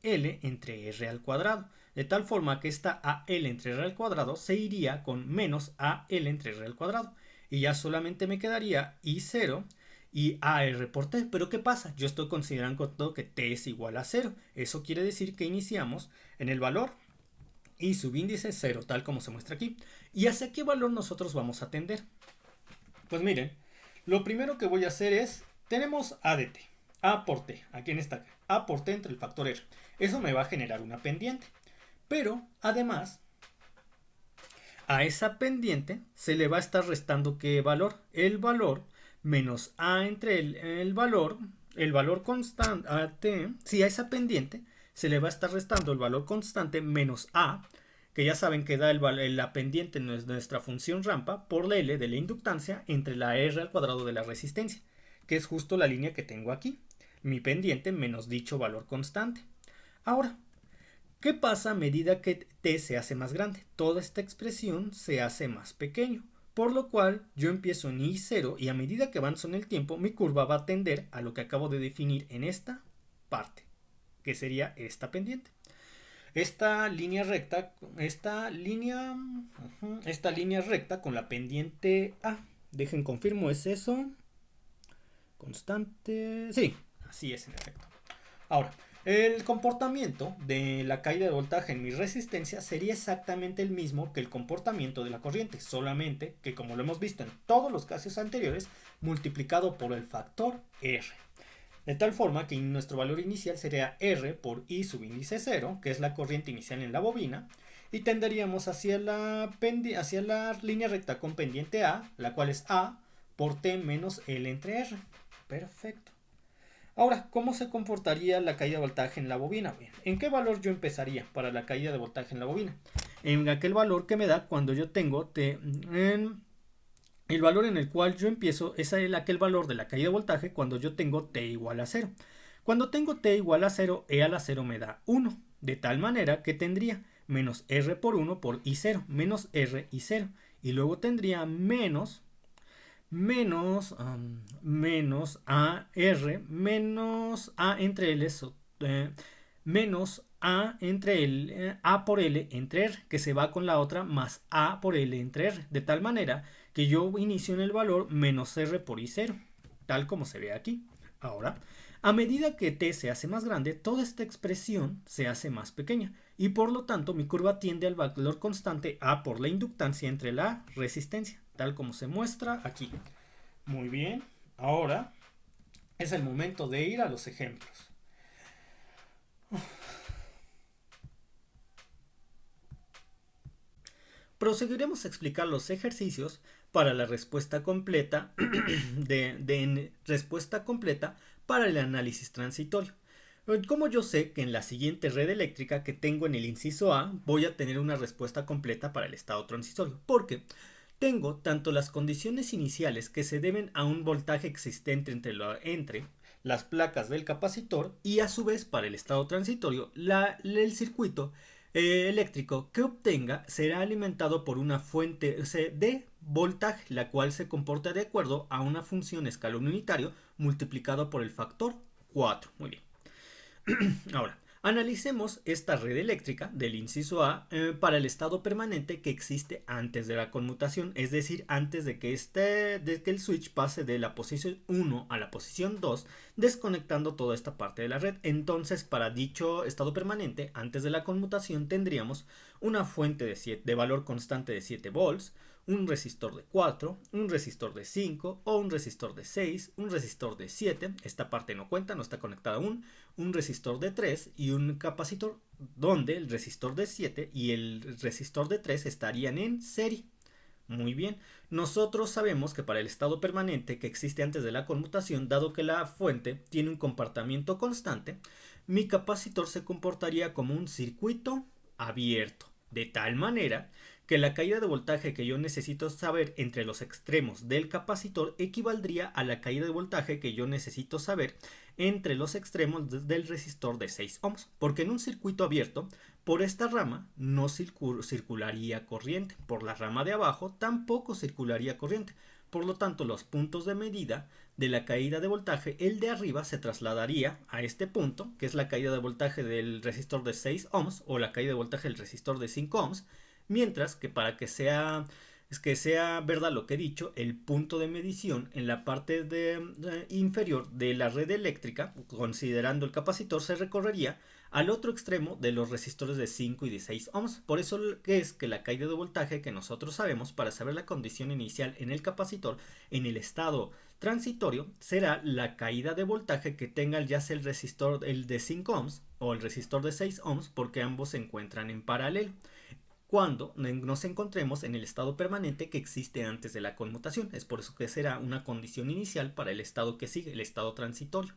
S1: l entre r al cuadrado. De tal forma que esta a l entre r al cuadrado se iría con menos a l entre r al cuadrado. Y ya solamente me quedaría I0 y AR por T. Pero ¿qué pasa? Yo estoy considerando que T es igual a 0. Eso quiere decir que iniciamos en el valor I subíndice 0, tal como se muestra aquí. ¿Y hacia qué valor nosotros vamos a tender? Pues miren, lo primero que voy a hacer es, tenemos A de T, A por T, aquí en esta, A por T entre el factor R. Eso me va a generar una pendiente. Pero, además, a esa pendiente se le va a estar restando ¿qué valor? El valor menos A entre el valor constante, AT. Sí, a esa pendiente se le va a estar restando el valor constante menos A, que ya saben que da la pendiente de nuestra función rampa, por la L de la inductancia entre la R al cuadrado de la resistencia, que es justo la línea que tengo aquí. Mi pendiente menos dicho valor constante. Ahora, ¿qué pasa a medida que t se hace más grande? Toda esta expresión se hace más pequeño, por lo cual yo empiezo en I0 y a medida que avanzo en el tiempo mi curva va a tender a lo que acabo de definir en esta parte, que sería esta pendiente. Esta línea recta con la pendiente A. Dejen confirmo, ¿es eso? Constante. Sí, así es en efecto. Ahora, el comportamiento de la caída de voltaje en mi resistencia sería exactamente el mismo que el comportamiento de la corriente, solamente que, como lo hemos visto en todos los casos anteriores, multiplicado por el factor R. De tal forma que nuestro valor inicial sería R por I subíndice 0, que es la corriente inicial en la bobina, y tenderíamos hacia la línea recta con pendiente A, la cual es A por T menos L entre R. Perfecto. Ahora, ¿cómo se comportaría la caída de voltaje en la bobina? Bien, ¿en qué valor yo empezaría para la caída de voltaje en la bobina? En aquel valor que me da cuando yo tengo T. El valor en el cual yo empiezo es aquel valor de la caída de voltaje cuando yo tengo T igual a 0. Cuando tengo T igual a 0, E a la 0 me da 1. De tal manera que tendría menos R por 1 por I0, menos R I0. Y luego tendría menos A R menos A entre L menos A entre L, A por L entre R, que se va con la otra más A por L entre R, de tal manera que yo inicio en el valor menos R por I0, tal como se ve aquí. Ahora, a medida que T se hace más grande, toda esta expresión se hace más pequeña y por lo tanto mi curva tiende al valor constante A por la inductancia entre la resistencia, tal como se muestra aquí. Muy bien, ahora es el momento de ir a los ejemplos. Proseguiremos a explicar los ejercicios para la respuesta completa respuesta completa para el análisis transitorio. Como yo sé que en la siguiente red eléctrica que tengo en el inciso A voy a tener una respuesta completa para el estado transitorio, porque tengo tanto las condiciones iniciales que se deben a un voltaje existente entre las placas del capacitor y a su vez para el estado transitorio el circuito eléctrico que obtenga será alimentado por una fuente de voltaje, la cual se comporta de acuerdo a una función escalón unitario multiplicado por el factor 4. Muy bien. Ahora, analicemos esta red eléctrica del inciso A para el estado permanente que existe antes de la conmutación, es decir, antes de que el switch pase de la posición 1 a la posición 2, desconectando toda esta parte de la red. Entonces, para dicho estado permanente, antes de la conmutación, tendríamos una fuente de valor constante de 7 volts, un resistor de 4, un resistor de 5 o un resistor de 6, un resistor de 7, esta parte no cuenta, no está conectada aún, un resistor de 3 y un capacitor donde el resistor de 7 y el resistor de 3 estarían en serie. Muy bien, nosotros sabemos que para el estado permanente que existe antes de la conmutación, dado que la fuente tiene un comportamiento constante, mi capacitor se comportaría como un circuito abierto, de tal manera que la caída de voltaje que yo necesito saber entre los extremos del capacitor equivaldría a la caída de voltaje que yo necesito saber entre los extremos del resistor de 6 ohms, porque en un circuito abierto, por esta rama no circularía corriente, por la rama de abajo tampoco circularía corriente, por lo tanto los puntos de medida de la caída de voltaje, el de arriba se trasladaría a este punto, que es la caída de voltaje del resistor de 6 ohms o la caída de voltaje del resistor de 5 ohms, mientras que para que sea verdad lo que he dicho, el punto de medición en la parte inferior de la red eléctrica, considerando el capacitor, se recorrería al otro extremo de los resistores de 5 y de 6 ohms. Por eso es que la caída de voltaje que nosotros sabemos para saber la condición inicial en el capacitor en el estado transitorio será la caída de voltaje que tenga ya sea el de 5 ohms o el resistor de 6 ohms, porque ambos se encuentran en paralelo cuando nos encontremos en el estado permanente que existe antes de la conmutación. Es por eso que será una condición inicial para el estado que sigue, el estado transitorio.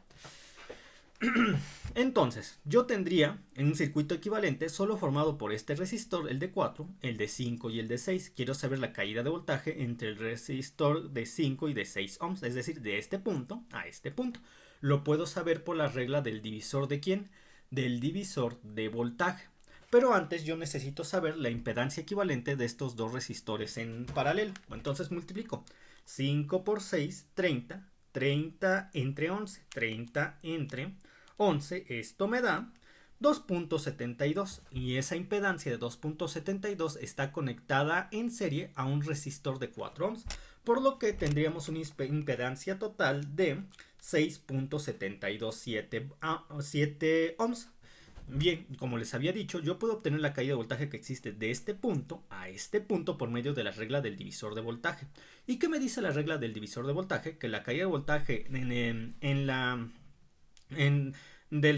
S1: Entonces, yo tendría en un circuito equivalente solo formado por este resistor, el de 4, el de 5 y el de 6. Quiero saber la caída de voltaje entre el resistor de 5 y de 6 ohms, es decir, de este punto a este punto. Lo puedo saber por la regla del divisor de ¿quién? Del divisor de voltaje. Pero antes yo necesito saber la impedancia equivalente de estos dos resistores en paralelo. Entonces multiplico 5 por 6, 30. 30 entre 11. 30 entre 11. Esto me da 2.72. Y esa impedancia de 2.72 está conectada en serie a un resistor de 4 ohms. por lo que tendríamos una impedancia total de 6.727 ohms. Bien, como les había dicho, yo puedo obtener la caída de voltaje que existe de este punto a este punto por medio de la regla del divisor de voltaje. ¿Y qué me dice la regla del divisor de voltaje? Que la caída de voltaje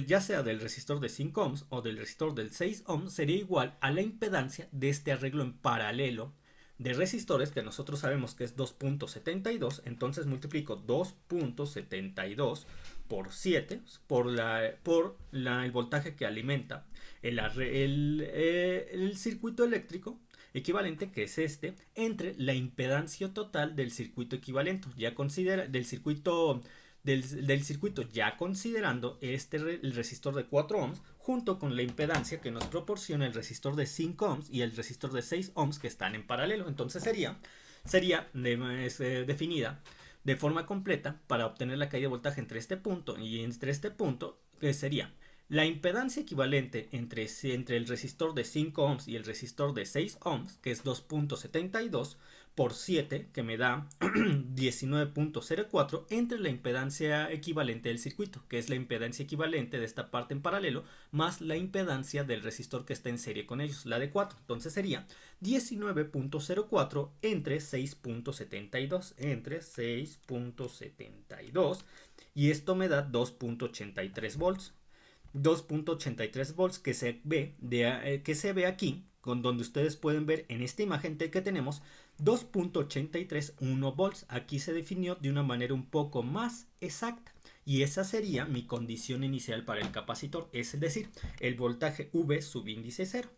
S1: ya sea del resistor de 5 ohms o del resistor del 6 ohms sería igual a la impedancia de este arreglo en paralelo de resistores, que nosotros sabemos que es 2.72, entonces multiplico 2.72 por 7 el voltaje que alimenta el circuito eléctrico equivalente, que es este, entre la impedancia total del circuito equivalente, del circuito ya considerando el resistor de 4 ohms junto con la impedancia que nos proporciona el resistor de 5 ohms y el resistor de 6 ohms que están en paralelo. Entonces sería definida de forma completa para obtener la caída de voltaje entre este punto y entre este punto, que sería la impedancia equivalente entre el resistor de 5 ohms y el resistor de 6 ohms, que es 2.72 por 7, que me da 19.04, entre la impedancia equivalente del circuito, que es la impedancia equivalente de esta parte en paralelo, más la impedancia del resistor que está en serie con ellos, la de 4. Entonces sería 19.04 entre 6.72, y esto me da 2.83 volts. 2.83 volts que se ve aquí, con donde ustedes pueden ver en esta imagen que tenemos 2.831 volts. Aquí se definió de una manera un poco más exacta y esa sería mi condición inicial para el capacitor, es decir, el voltaje V subíndice 0.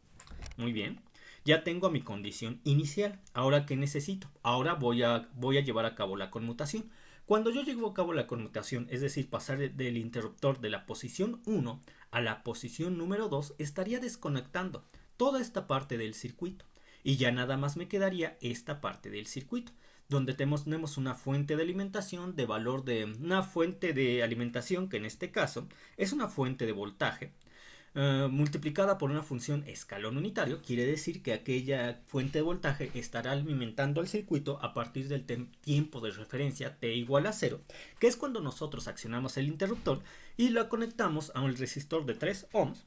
S1: Muy bien, ya tengo mi condición inicial. Ahora, ¿qué necesito? Ahora voy a llevar a cabo la conmutación. Cuando yo llevo a cabo la conmutación, es decir, pasar del interruptor de la posición 1 a la posición número 2, estaría desconectando toda esta parte del circuito y ya nada más me quedaría esta parte del circuito, donde tenemos una fuente de alimentación de valor de una fuente de alimentación que en este caso es una fuente de voltaje multiplicada por una función escalón unitario. Quiere decir que aquella fuente de voltaje estará alimentando al circuito a partir del tiempo de referencia t igual a 0, que es cuando nosotros accionamos el interruptor y lo conectamos a un resistor de 3 ohms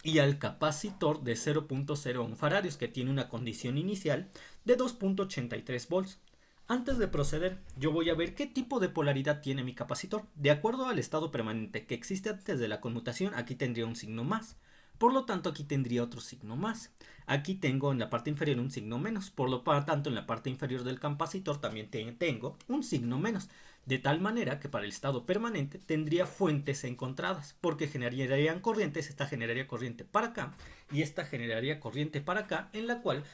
S1: y al capacitor de 0.01 faradios, que tiene una condición inicial de 2.83 volts. Antes de proceder, yo voy a ver qué tipo de polaridad tiene mi capacitor. De acuerdo al estado permanente que existe antes de la conmutación, aquí tendría un signo más. Por lo tanto, aquí tendría otro signo más. Aquí tengo en la parte inferior un signo menos. Por lo tanto, en la parte inferior del capacitor también tengo un signo menos. De tal manera que para el estado permanente tendría fuentes encontradas, porque generarían corrientes. Esta generaría corriente para acá y esta generaría corriente para acá, en la cual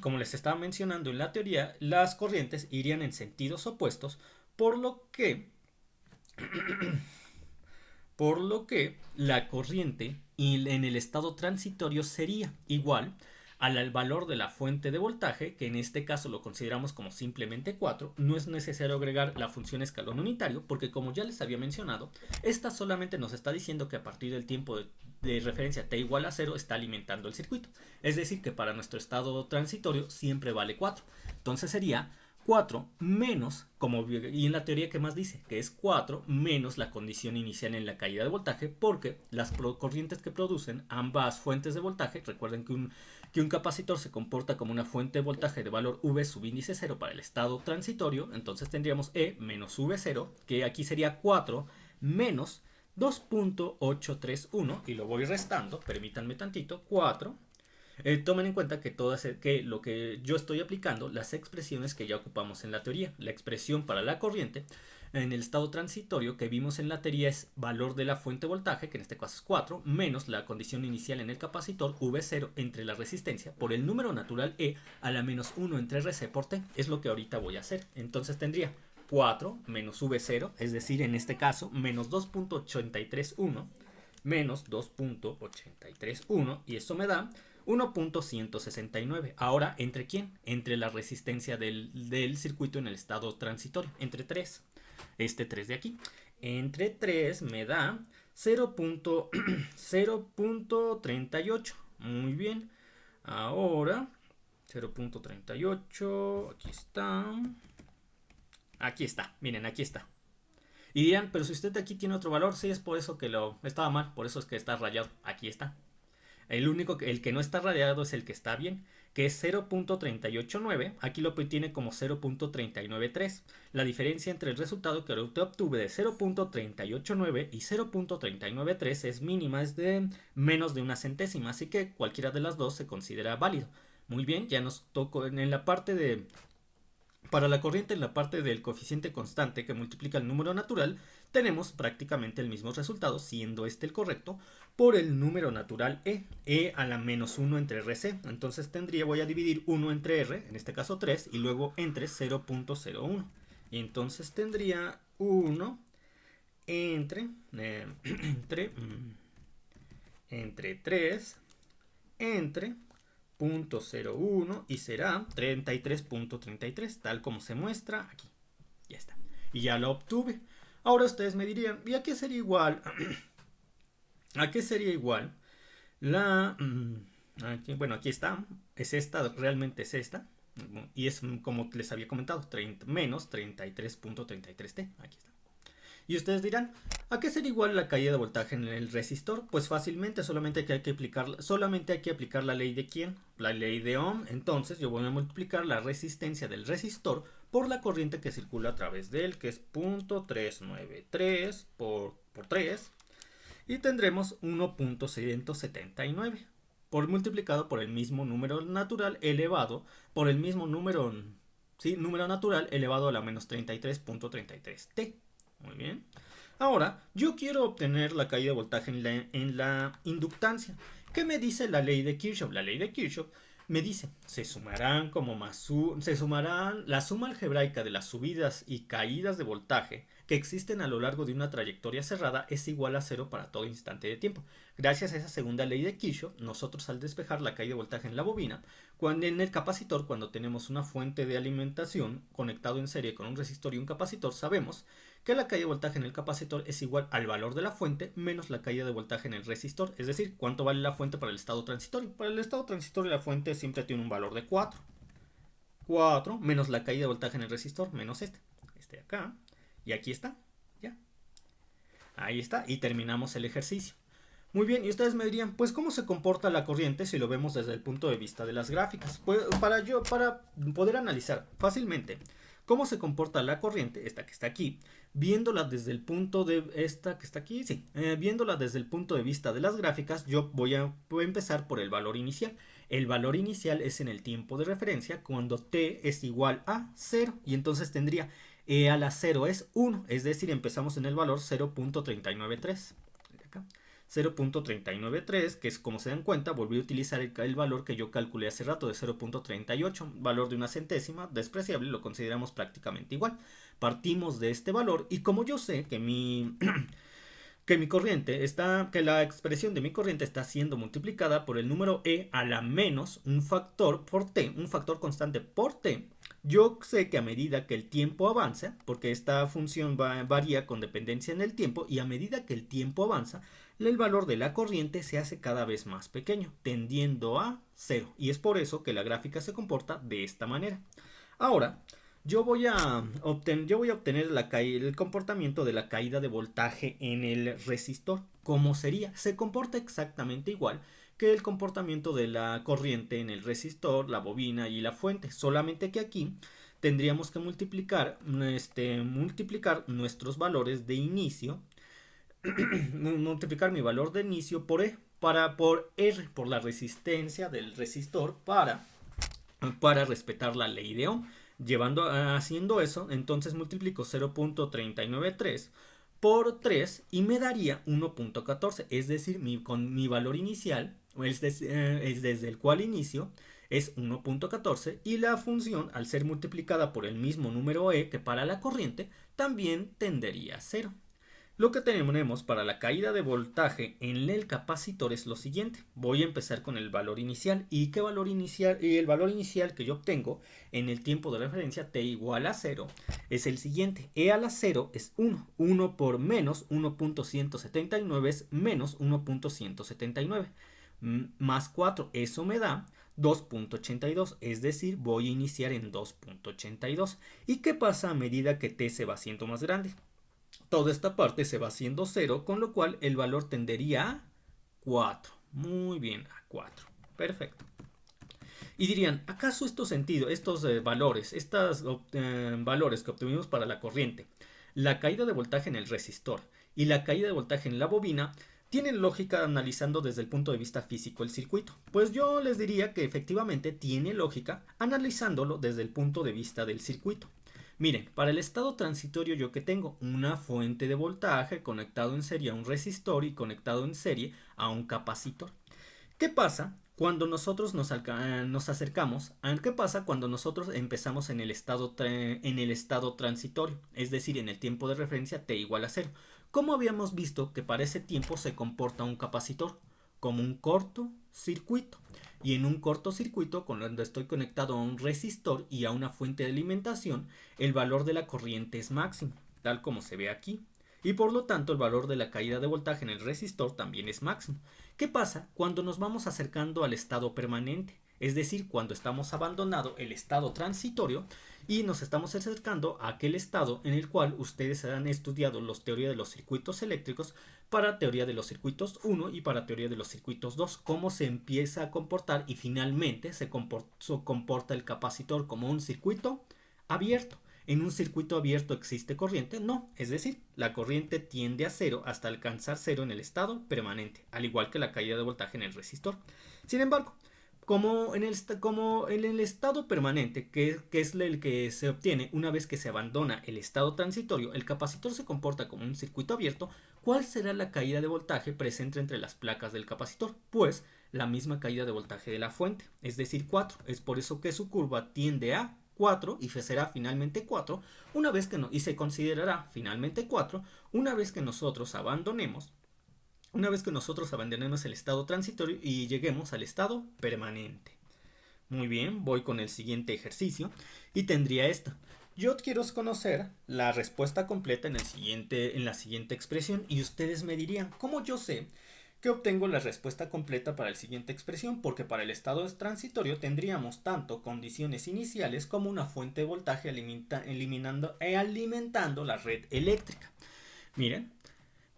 S1: como les estaba mencionando en la teoría, las corrientes irían en sentidos opuestos, por lo que la corriente en el estado transitorio sería igual al valor de la fuente de voltaje, que en este caso lo consideramos como simplemente 4. No es necesario agregar la función escalón unitario, porque como ya les había mencionado, esta solamente nos está diciendo que a partir del tiempo de referencia t igual a 0 está alimentando el circuito. Es decir, que para nuestro estado transitorio siempre vale 4. Entonces sería 4 menos, y en la teoría que más dice, que es 4 menos la condición inicial en la caída de voltaje, porque las corrientes que producen ambas fuentes de voltaje, recuerden que un capacitor se comporta como una fuente de voltaje de valor V subíndice 0 para el estado transitorio, entonces tendríamos E menos V0, que aquí sería 4 menos 2.831, y lo voy restando, permítanme tantito, 4. Tomen en cuenta que lo que yo estoy aplicando, las expresiones que ya ocupamos en la teoría. La expresión para la corriente en el estado transitorio que vimos en la teoría es valor de la fuente de voltaje, que en este caso es 4, menos la condición inicial en el capacitor V0 entre la resistencia por el número natural E a la menos 1 entre RC por T. Es lo que ahorita voy a hacer. Entonces tendría 4 menos V0, es decir, en este caso, menos 2.831, menos 2.831, y eso me da 1.169. Ahora, ¿entre quién? Entre la resistencia del circuito en el estado transitorio. Entre 3. Este 3 de aquí. Entre 3 me da 0.38. Muy bien. Ahora 0.38, aquí está, miren, aquí está. Y dirán, pero si usted aquí tiene otro valor, sí, es por eso que lo estaba mal, por eso es que está rayado, aquí está. El que no está rayado es el que está bien, que es 0.389, aquí lo tiene como 0.393. La diferencia entre el resultado que usted obtuve de 0.389 y 0.393 es mínima, es de menos de una centésima, así que cualquiera de las dos se considera válido. Muy bien, ya nos tocó en la parte de... Para la corriente, en la parte del coeficiente constante que multiplica el número natural, tenemos prácticamente el mismo resultado, siendo este el correcto, por el número natural e a la menos 1 entre rc. Entonces voy a dividir 1 entre r, en este caso 3, y luego entre 0.01. Y entonces tendría 1 entre 3 entre 0.01 y será 33.33, tal como se muestra aquí. Ya está. Y ya lo obtuve. Ahora ustedes me dirían, ¿y a qué sería igual? ¿A qué sería igual la... bueno, aquí está. Es esta, realmente es esta. Y es como les había comentado, menos 33.33t. Aquí está. Y ustedes dirán, ¿a qué sería igual la caída de voltaje en el resistor? Pues fácilmente, solamente hay que aplicar la ley de ¿quién? La ley de Ohm. Entonces yo voy a multiplicar la resistencia del resistor por la corriente que circula a través de él, que es 0.393 por 3. Y tendremos 1.179 multiplicado por el mismo número natural elevado por el mismo número natural elevado a la menos 33.33t. Muy bien. Ahora, yo quiero obtener la caída de voltaje en la inductancia. ¿Qué me dice la ley de Kirchhoff? La ley de Kirchhoff me dice, se sumarán la suma algebraica de las subidas y caídas de voltaje que existen a lo largo de una trayectoria cerrada es igual a 0 para todo instante de tiempo. Gracias a esa segunda ley de Kirchhoff, nosotros al despejar la caída de voltaje en la bobina, en el capacitor, cuando tenemos una fuente de alimentación conectado en serie con un resistor y un capacitor, sabemos que la caída de voltaje en el capacitor es igual al valor de la fuente menos la caída de voltaje en el resistor, es decir, cuánto vale la fuente para el estado transitorio. Para el estado transitorio la fuente siempre tiene un valor de 4. 4 menos la caída de voltaje en el resistor, menos este de acá, y aquí está, ya. Ahí está, y terminamos el ejercicio. Muy bien, y ustedes me dirían, pues ¿cómo se comporta la corriente si lo vemos desde el punto de vista de las gráficas? Pues para poder analizar fácilmente cómo se comporta la corriente, esta que está aquí, viéndola desde el punto de esta que está aquí, sí, viéndola desde el punto de vista de las gráficas, yo voy a empezar por el valor inicial. El valor inicial es en el tiempo de referencia cuando t es igual a 0, y entonces tendría e a la 0 es 1, es decir, empezamos en el valor 0.393. 0.393, que es, como se dan cuenta, volví a utilizar el valor que yo calculé hace rato de 0.38, valor de una centésima, despreciable, lo consideramos prácticamente igual. Partimos de este valor y como yo sé que que la expresión de mi corriente está siendo multiplicada por el número e a la menos un factor por t, un factor constante por t, yo sé que a medida que el tiempo avanza, porque esta función varía con dependencia en el tiempo, y a medida que el tiempo avanza, el valor de la corriente se hace cada vez más pequeño, tendiendo a 0. Y es por eso que la gráfica se comporta de esta manera. Ahora, yo voy a obtener el comportamiento de la caída de voltaje en el resistor. ¿Cómo sería? Se comporta exactamente igual que el comportamiento de la corriente en el resistor, la bobina y la fuente, solamente que aquí tendríamos que multiplicar nuestros valores de inicio, multiplicar mi valor de inicio por E, por R, por la resistencia del resistor para respetar la ley de Ohm. Haciendo eso, entonces multiplico 0.393 por 3 y me daría 1.14, es decir, con mi valor inicial, es desde el cual inicio, es 1.14, y la función, al ser multiplicada por el mismo número e que para la corriente, también tendería a 0. Lo que tenemos para la caída de voltaje en el capacitor es lo siguiente. Voy a empezar con el valor inicial. ¿Y qué valor inicial? Y el valor inicial que yo obtengo en el tiempo de referencia t igual a 0 es el siguiente. E a la 0 es 1. 1 por menos 1.179 es menos 1.179. Más 4. Eso me da 2.82, es decir, voy a iniciar en 2.82. ¿Y qué pasa a medida que t se va haciendo más grande? Toda esta parte se va haciendo 0, con lo cual el valor tendería a 4. Muy bien, a 4. Perfecto. Y dirían, ¿acaso estos valores, valores que obtuvimos para la corriente, la caída de voltaje en el resistor y la caída de voltaje en la bobina, tienen lógica analizando desde el punto de vista físico el circuito? Pues yo les diría que efectivamente tiene lógica analizándolo desde el punto de vista del circuito. Miren, para el estado transitorio yo que tengo una fuente de voltaje conectado en serie a un resistor y conectado en serie a un capacitor. ¿Qué pasa cuando nosotros nos acercamos? ¿Qué pasa cuando nosotros empezamos en el estado transitorio? Es decir, en el tiempo de referencia t igual a 0. ¿Cómo habíamos visto que para ese tiempo se comporta un capacitor? Como un cortocircuito. Y en un cortocircuito, cuando estoy conectado a un resistor y a una fuente de alimentación, el valor de la corriente es máximo, tal como se ve aquí. Y por lo tanto el valor de la caída de voltaje en el resistor también es máximo. ¿Qué pasa cuando nos vamos acercando al estado permanente? Es decir, cuando estamos abandonando el estado transitorio y nos estamos acercando a aquel estado en el cual ustedes han estudiado la teoría de los circuitos eléctricos para teoría de los circuitos 1 y para teoría de los circuitos 2, cómo se empieza a comportar y finalmente se comporta el capacitor como un circuito abierto. ¿En un circuito abierto existe corriente? No, es decir, la corriente tiende a 0 hasta alcanzar 0 en el estado permanente, al igual que la caída de voltaje en el resistor. Sin embargo, como en el estado permanente, que es el que se obtiene una vez que se abandona el estado transitorio, el capacitor se comporta como un circuito abierto. ¿Cuál será la caída de voltaje presente entre las placas del capacitor? Pues la misma caída de voltaje de la fuente, es decir, 4. Es por eso que su curva tiende a 4 y será finalmente 4 y se considerará finalmente 4 una vez que nosotros abandonemos el estado transitorio y lleguemos al estado permanente. Muy bien, voy con el siguiente ejercicio y tendría esto. Yo quiero conocer la respuesta completa en la siguiente expresión y ustedes me dirían, ¿cómo yo sé que obtengo la respuesta completa para la siguiente expresión? Porque para el estado transitorio tendríamos tanto condiciones iniciales como una fuente de voltaje alimentando la red eléctrica.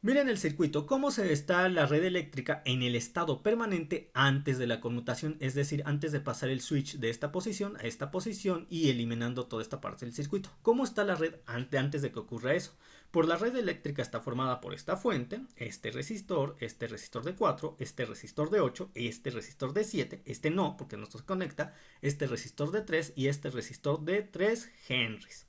S1: Miren el circuito, cómo se está la red eléctrica en el estado permanente antes de la conmutación, es decir, antes de pasar el switch de esta posición a esta posición y eliminando toda esta parte del circuito. ¿Cómo está la red antes de que ocurra eso? Por la red eléctrica está formada por esta fuente, este resistor de 4, este resistor de 8, este resistor de 7, este no, porque no se conecta, este resistor de 3 y este resistor de 3 henrys.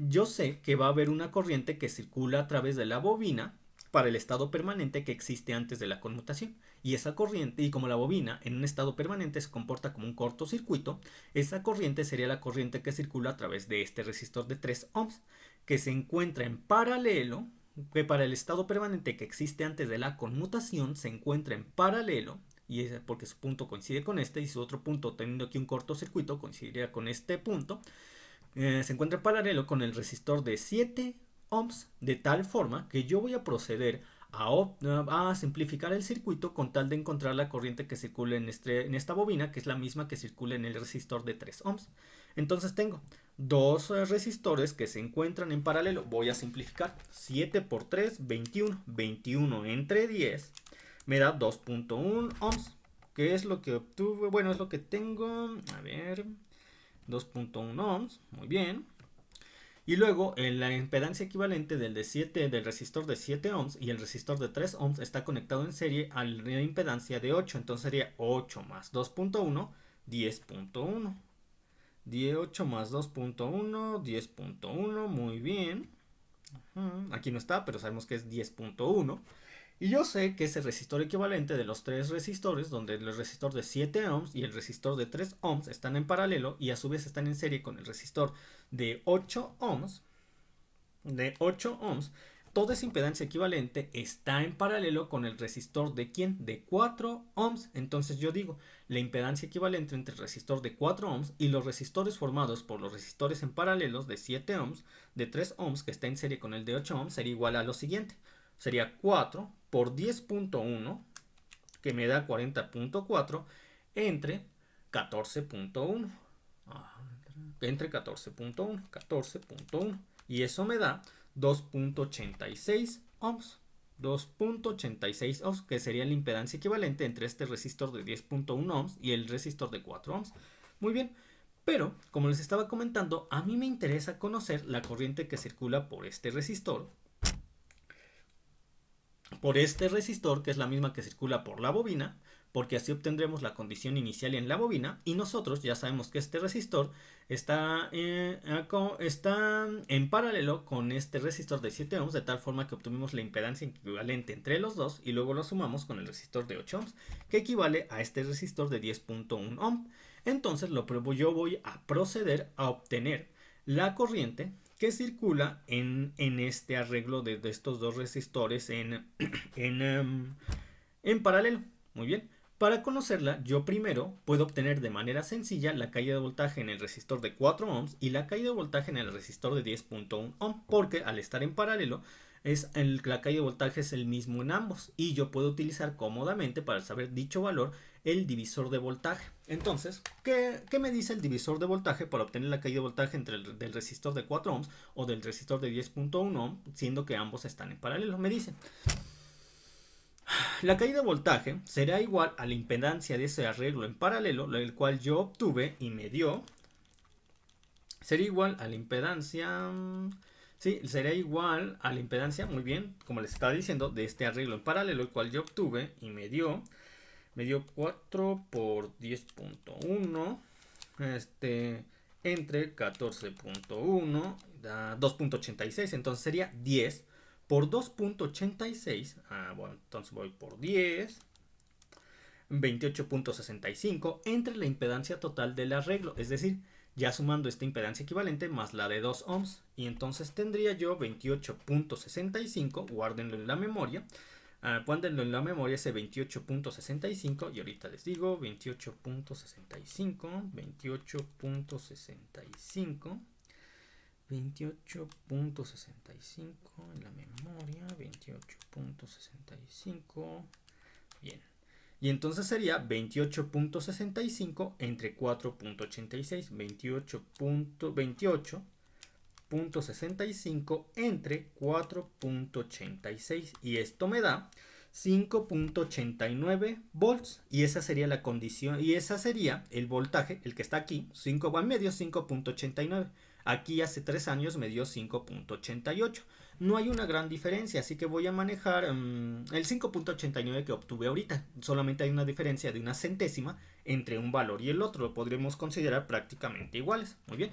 S1: Yo sé que va a haber una corriente que circula a través de la bobina para el estado permanente que existe antes de la conmutación. Y esa corriente, y como la bobina en un estado permanente se comporta como un cortocircuito, esa corriente sería la corriente que circula a través de este resistor de 3 ohms, que se encuentra en paralelo, que para el estado permanente que existe antes de la conmutación se encuentra en paralelo, y es porque su punto coincide con este, y su otro punto, teniendo aquí un cortocircuito, coincidiría con este punto. Se encuentra en paralelo con el resistor de 7 ohms, de tal forma que yo voy a proceder a simplificar el circuito con tal de encontrar la corriente que circula en esta bobina, que es la misma que circula en el resistor de 3 ohms. Entonces tengo dos resistores que se encuentran en paralelo. Voy a simplificar. 7 por 3, 21. 21 entre 10 me da 2.1 ohms. ¿Qué es lo que obtuve? Bueno, es lo que tengo. A ver... 2.1 ohms, muy bien. Y luego la impedancia equivalente del resistor de 7 ohms y el resistor de 3 ohms está conectado en serie a la impedancia de 8. Entonces sería 8 más 2.1, 10.1. 8 más 2.1, 10.1, muy bien. Aquí no está, pero sabemos que es 10.1. Y yo sé que ese resistor equivalente de los tres resistores, donde el resistor de 7 ohms y el resistor de 3 ohms están en paralelo y a su vez están en serie con el resistor de 8 ohms, toda esa impedancia equivalente está en paralelo con el resistor de ¿quién? De 4 ohms. Entonces yo digo, la impedancia equivalente entre el resistor de 4 ohms y los resistores formados por los resistores en paralelos de 7 ohms, de 3 ohms que está en serie con el de 8 ohms sería igual a lo siguiente. Sería 4 por 10.1, que me da 40.4, entre 14.1. Entre 14.1. Y eso me da 2.86 ohms. 2.86 ohms, que sería la impedancia equivalente entre este resistor de 10.1 ohms y el resistor de 4 ohms. Muy bien, pero como les estaba comentando, a mí me interesa conocer la corriente que circula por este resistor. Por este resistor, que es la misma que circula por la bobina, porque así obtendremos la condición inicial en la bobina, y nosotros ya sabemos que este resistor está en paralelo con este resistor de 7 ohms, de tal forma que obtuvimos la impedancia equivalente entre los dos y luego lo sumamos con el resistor de 8 ohms, que equivale a este resistor de 10.1 ohm. Entonces yo voy a proceder a obtener la corriente que circula en este arreglo de estos dos resistores en paralelo. Muy bien. Para conocerla, yo primero puedo obtener de manera sencilla la caída de voltaje en el resistor de 4 ohms y la caída de voltaje en el resistor de 10.1 ohm, porque al estar en paralelo, la caída de voltaje es el mismo en ambos, y yo puedo utilizar cómodamente para saber dicho valor el divisor de voltaje. Entonces, ¿qué me dice el divisor de voltaje para obtener la caída de voltaje entre del resistor de 4 ohms o del resistor de 10.1 ohm, siendo que ambos están en paralelo? Me dice: la caída de voltaje será igual a la impedancia de ese arreglo en paralelo, el cual yo obtuve y me dio. Sería igual a la impedancia. Sí, será igual a la impedancia, muy bien, como les estaba diciendo, de este arreglo en paralelo, el cual yo obtuve y me dio 4 por 10.1 entre 14.1 da 2.86, entonces sería 10 por 2.86. Bueno, entonces voy por 10, 28.65 entre la impedancia total del arreglo, es decir, ya sumando esta impedancia equivalente más la de 2 ohms, y entonces tendría yo 28.65, guárdenlo en la memoria. Pónganlo en la memoria ese 28.65 y ahorita les digo 28.65 en la memoria, 28.65. Bien, y entonces sería 28.65 entre 4.86, 28.65 entre 4.86, y esto me da 5.89 volts, y esa sería la condición, y esa sería el voltaje, el que está aquí, 5 al medio, 5.89. Aquí hace 3 años me dio 5.88. No hay una gran diferencia, así que voy a manejar el 5.89 que obtuve ahorita. Solamente hay una diferencia de una centésima entre un valor y el otro. Lo podremos considerar prácticamente iguales. Muy bien.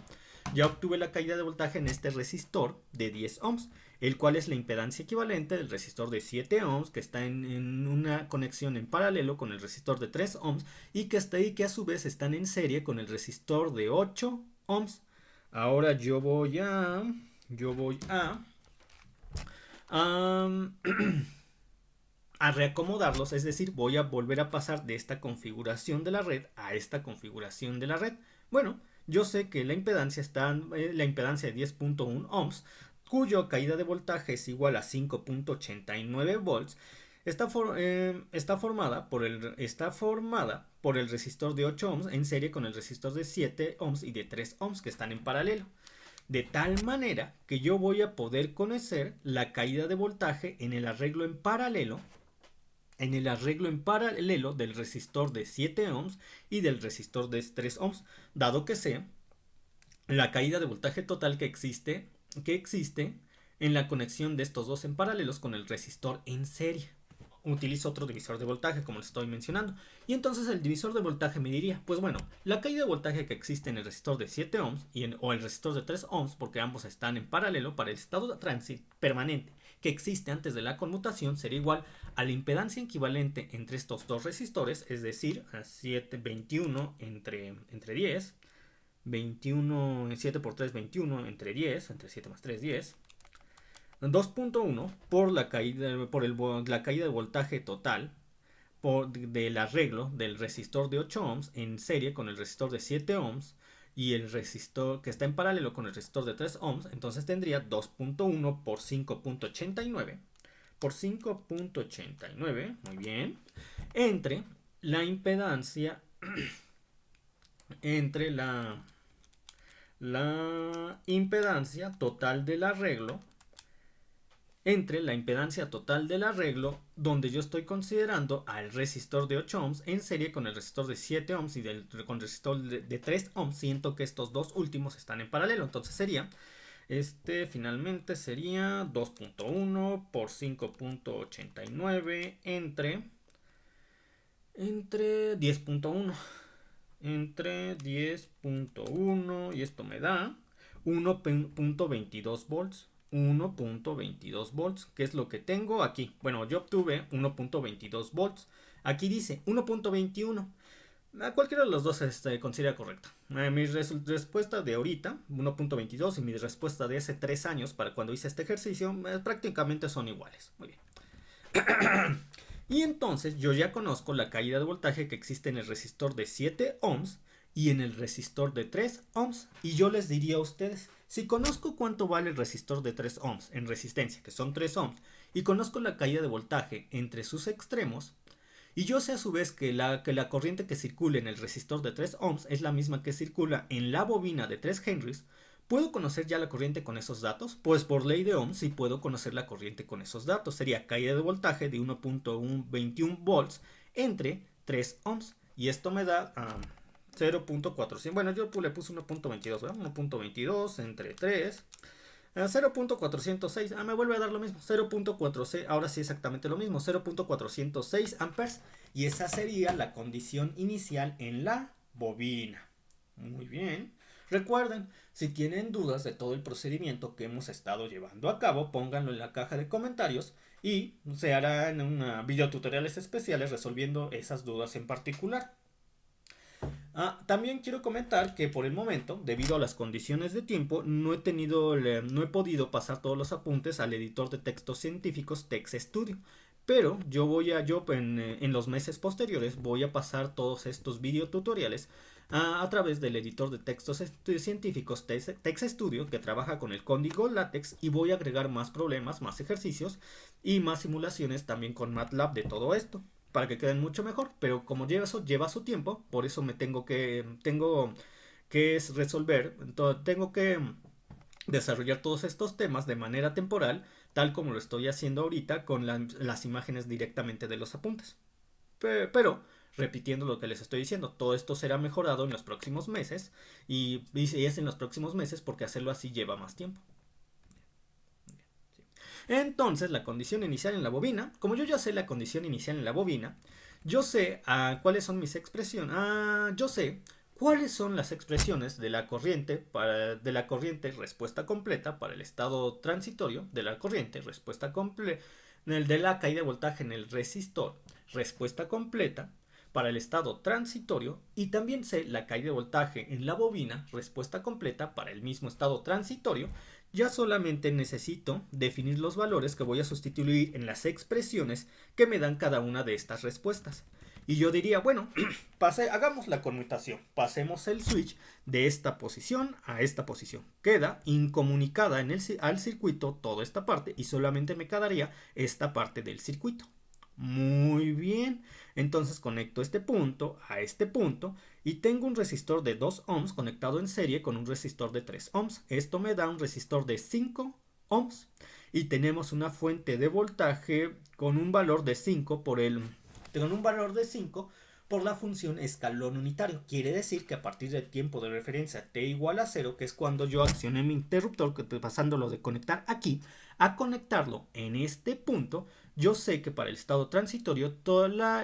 S1: Ya obtuve la caída de voltaje en este resistor de 10 ohms, el cual es la impedancia equivalente del resistor de 7 ohms, que está en una conexión en paralelo con el resistor de 3 ohms y que a su vez están en serie con el resistor de 8 ohms. Ahora yo voy a reacomodarlos, es decir, voy a volver a pasar de esta configuración de la red a esta configuración de la red. Bueno, yo sé que la impedancia de 10.1 ohms, cuya caída de voltaje es igual a 5.89 volts, está formada por el resistor de 8 ohms en serie con el resistor de 7 ohms y de 3 ohms que están en paralelo. De tal manera que yo voy a poder conocer la caída de voltaje en el arreglo en paralelo del resistor de 7 ohms y del resistor de 3 ohms, dado que sé la caída de voltaje total que existe en la conexión de estos dos en paralelos con el resistor en serie. Utilizo otro divisor de voltaje, como les estoy mencionando, y entonces el divisor de voltaje me diría, pues bueno, la caída de voltaje que existe en el resistor de 7 ohms o el resistor de 3 ohms, porque ambos están en paralelo, para el estado de tránsito permanente que existe antes de la conmutación, sería igual a la impedancia equivalente entre estos dos resistores, es decir, a 21 entre 10, 21, 7 por 3, 21 entre 10, entre 7 más 3, 10, 2.1 por la caída de voltaje total del arreglo del resistor de 8 ohms en serie con el resistor de 7 ohms y el resistor que está en paralelo con el resistor de 3 ohms. Entonces tendría 2.1 por 5.89 muy bien, entre la impedancia entre la impedancia total del arreglo, donde yo estoy considerando al resistor de 8 ohms en serie con el resistor de 7 ohms y con el resistor de 3 ohms. Siento que estos dos últimos están en paralelo, entonces sería finalmente sería 2.1 por 5.89 entre 10.1 entre 10.1 y esto me da 1.22 volts. 1.22 volts, que es lo que tengo aquí. Bueno, yo obtuve 1.22 volts. Aquí dice 1.21. Cualquiera de los dos se considera correcta. Mi respuesta de ahorita, 1.22, y mi respuesta de hace 3 años para cuando hice este ejercicio, prácticamente son iguales. Muy bien. Y entonces yo ya conozco la caída de voltaje que existe en el resistor de 7 ohms y en el resistor de 3 ohms. Y yo les diría a ustedes, si conozco cuánto vale el resistor de 3 ohms en resistencia, que son 3 ohms, y conozco la caída de voltaje entre sus extremos, y yo sé a su vez que la corriente que circula en el resistor de 3 ohms es la misma que circula en la bobina de 3 henrys, ¿puedo conocer ya la corriente con esos datos? Pues por ley de Ohm sí puedo conocer la corriente con esos datos. Sería caída de voltaje de 1.21 volts entre 3 ohms. Y esto me da 0.400. Bueno, yo le puse 1.22, ¿verdad? 1.22 entre 3. 0.406, me vuelve a dar lo mismo, 0.46, ahora sí exactamente lo mismo, 0.406 amperes, y esa sería la condición inicial en la bobina. Muy bien. Recuerden, si tienen dudas de todo el procedimiento que hemos estado llevando a cabo, pónganlo en la caja de comentarios y se harán videotutoriales especiales resolviendo esas dudas en particular. También quiero comentar que por el momento, debido a las condiciones de tiempo, no he podido pasar todos los apuntes al editor de textos científicos TextStudio. Pero en los meses posteriores voy a pasar todos estos videotutoriales a través del editor de textos científicos TextStudio, que trabaja con el código LaTeX, y voy a agregar más problemas, más ejercicios y más simulaciones también con MATLAB de todo esto, para que queden mucho mejor. Pero como lleva su tiempo, por eso tengo que resolver, tengo que desarrollar todos estos temas de manera temporal, tal como lo estoy haciendo ahorita con las imágenes directamente de los apuntes. Pero repitiendo lo que les estoy diciendo, todo esto será mejorado en los próximos meses, y es en los próximos meses porque hacerlo así lleva más tiempo. Entonces, la condición inicial en la bobina, como yo ya sé la condición inicial en la bobina, yo sé cuáles son mis expresiones, yo sé cuáles son las expresiones de la corriente respuesta completa para el estado transitorio de la corriente respuesta completa, de la caída de voltaje en el resistor respuesta completa para el estado transitorio, y también sé la caída de voltaje en la bobina respuesta completa para el mismo estado transitorio. Ya solamente necesito definir los valores que voy a sustituir en las expresiones que me dan cada una de estas respuestas. Y yo diría, bueno, hagamos la conmutación, pasemos el switch de esta posición a esta posición. Queda incomunicada al circuito toda esta parte y solamente me quedaría esta parte del circuito. Muy bien, entonces conecto este punto a este punto y tengo un resistor de 2 ohms conectado en serie con un resistor de 3 ohms. Esto me da un resistor de 5 ohms y tenemos una fuente de voltaje con un valor de 5 por la función escalón unitario. Quiere decir que a partir del tiempo de referencia t igual a 0, que es cuando yo accioné mi interruptor, que estoy pasándolo de conectar aquí a conectarlo en este punto, yo sé que para el estado transitorio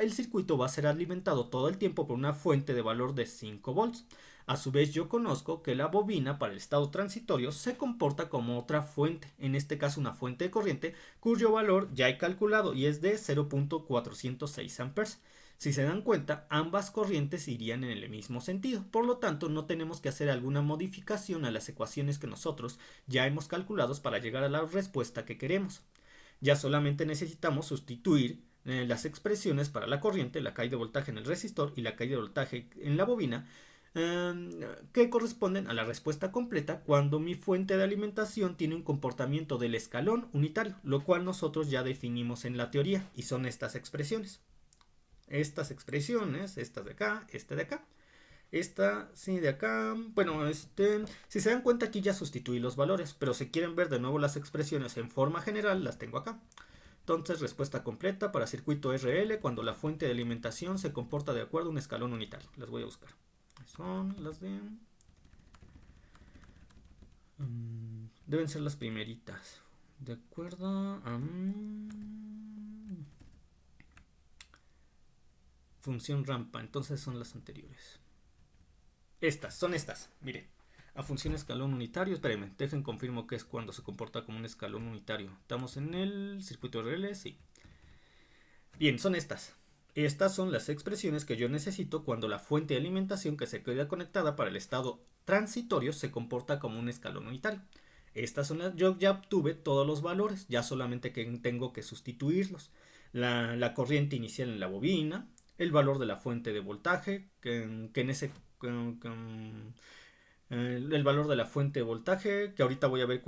S1: el circuito va a ser alimentado todo el tiempo por una fuente de valor de 5 volts. A su vez, yo conozco que la bobina para el estado transitorio se comporta como otra fuente, en este caso una fuente de corriente cuyo valor ya he calculado y es de 0.406 amperes. Si se dan cuenta, ambas corrientes irían en el mismo sentido, por lo tanto no tenemos que hacer alguna modificación a las ecuaciones que nosotros ya hemos calculado para llegar a la respuesta que queremos. Ya solamente necesitamos sustituir las expresiones para la corriente, la caída de voltaje en el resistor y la caída de voltaje en la bobina, que corresponden a la respuesta completa cuando mi fuente de alimentación tiene un comportamiento del escalón unitario, lo cual nosotros ya definimos en la teoría, y son estas expresiones. estas expresiones, estas de acá, esta de acá. Esta, sí, de acá. Bueno, si se dan cuenta aquí ya sustituí los valores, pero si quieren ver de nuevo las expresiones en forma general, las tengo acá. Entonces, respuesta completa para circuito RL cuando la fuente de alimentación se comporta de acuerdo a un escalón unitario. Las voy a buscar. Son las de... deben ser las primeritas. De acuerdo a... función rampa, entonces son las anteriores. Son estas, miren. A función escalón unitario, espérenme, dejen confirmo que es cuando se comporta como un escalón unitario. ¿Estamos en el circuito RL? Sí. Bien, son estas. Estas son las expresiones que yo necesito cuando la fuente de alimentación que se queda conectada para el estado transitorio se comporta como un escalón unitario. Estas son las, yo ya obtuve todos los valores, ya solamente que tengo que sustituirlos. La corriente inicial en la bobina, el valor de la fuente de voltaje, que en ese... el valor de la fuente de voltaje, que ahorita voy a ver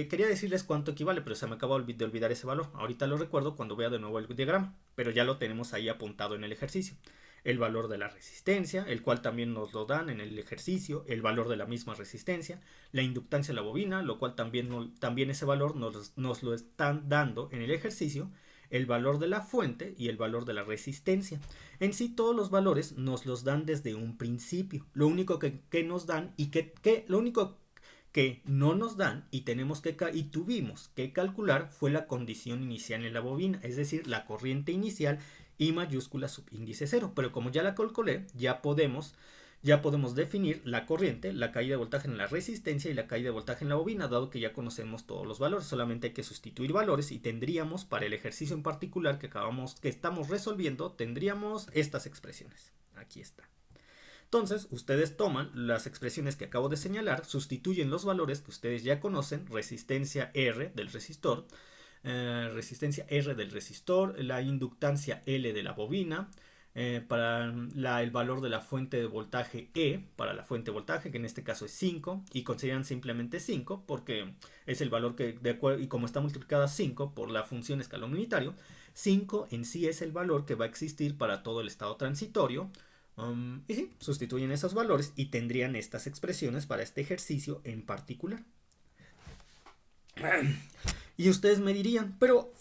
S1: quería decirles cuánto equivale, pero se me acaba de olvidar ese valor. Ahorita lo recuerdo cuando vea de nuevo el diagrama, pero ya lo tenemos ahí apuntado en el ejercicio. El valor de la resistencia, el cual también nos lo dan en el ejercicio, el valor de la misma resistencia, la inductancia de la bobina, lo cual también ese valor nos lo están dando en el ejercicio, el valor de la fuente y el valor de la resistencia. En sí todos los valores nos los dan desde un principio. Lo único que nos dan y lo único que no nos dan y tuvimos que calcular fue la condición inicial en la bobina, es decir, la corriente inicial I mayúscula subíndice 0. Pero como ya la calculé, ya podemos definir la corriente, la caída de voltaje en la resistencia y la caída de voltaje en la bobina, dado que ya conocemos todos los valores. Solamente hay que sustituir valores y tendríamos, para el ejercicio en particular que estamos resolviendo, tendríamos estas expresiones. Aquí está. Entonces, ustedes toman las expresiones que acabo de señalar, sustituyen los valores que ustedes ya conocen, resistencia R del resistor, la inductancia L de la bobina, para el valor de la fuente de voltaje E, para la fuente de voltaje, que en este caso es 5, y consideran simplemente 5, porque es el valor que, y como está multiplicada 5 por la función escalón unitario, 5 en sí es el valor que va a existir para todo el estado transitorio. Y sí, sustituyen esos valores y tendrían estas expresiones para este ejercicio en particular. Y ustedes me dirían, pero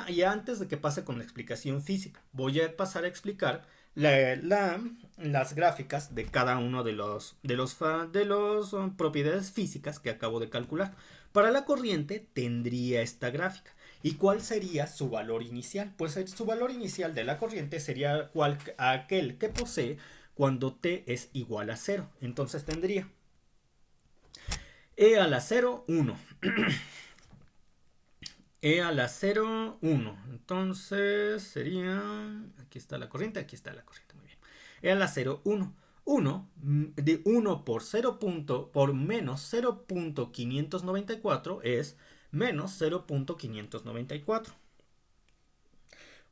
S1: y antes de que pase con la explicación física, voy a pasar a explicar las gráficas de cada uno de los propiedades físicas que acabo de calcular. Para la corriente tendría esta gráfica. ¿Y cuál sería su valor inicial? Pues su valor inicial de la corriente sería aquel que posee cuando t es igual a 0. Entonces tendría E a la 0, 1. E a la 0, 1. Entonces sería... Aquí está la corriente, muy bien. E a la 0, 1. 1 de 1 por 0. Por menos 0.594 es menos 0.594.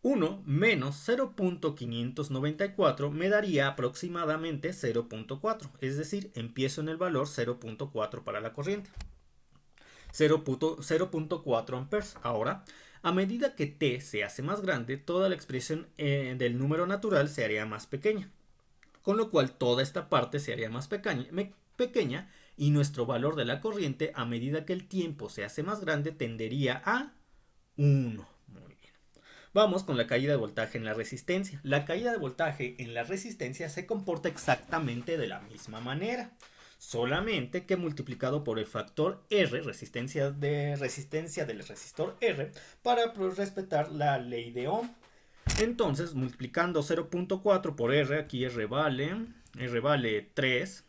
S1: 1 menos 0.594 me daría aproximadamente 0.4. Es decir, empiezo en el valor 0.4 para la corriente. 0.4 amperes. Ahora, a medida que t se hace más grande, toda la expresión del número natural se haría más pequeña. Con lo cual, toda esta parte se haría más pequeña y nuestro valor de la corriente, a medida que el tiempo se hace más grande, tendería a 1. Muy bien. Vamos con la caída de voltaje en la resistencia. La caída de voltaje en la resistencia se comporta exactamente de la misma manera. Solamente que multiplicado por el factor R, resistencia del resistor R, para respetar la ley de Ohm. Entonces, multiplicando 0.4 por R, aquí R vale 3.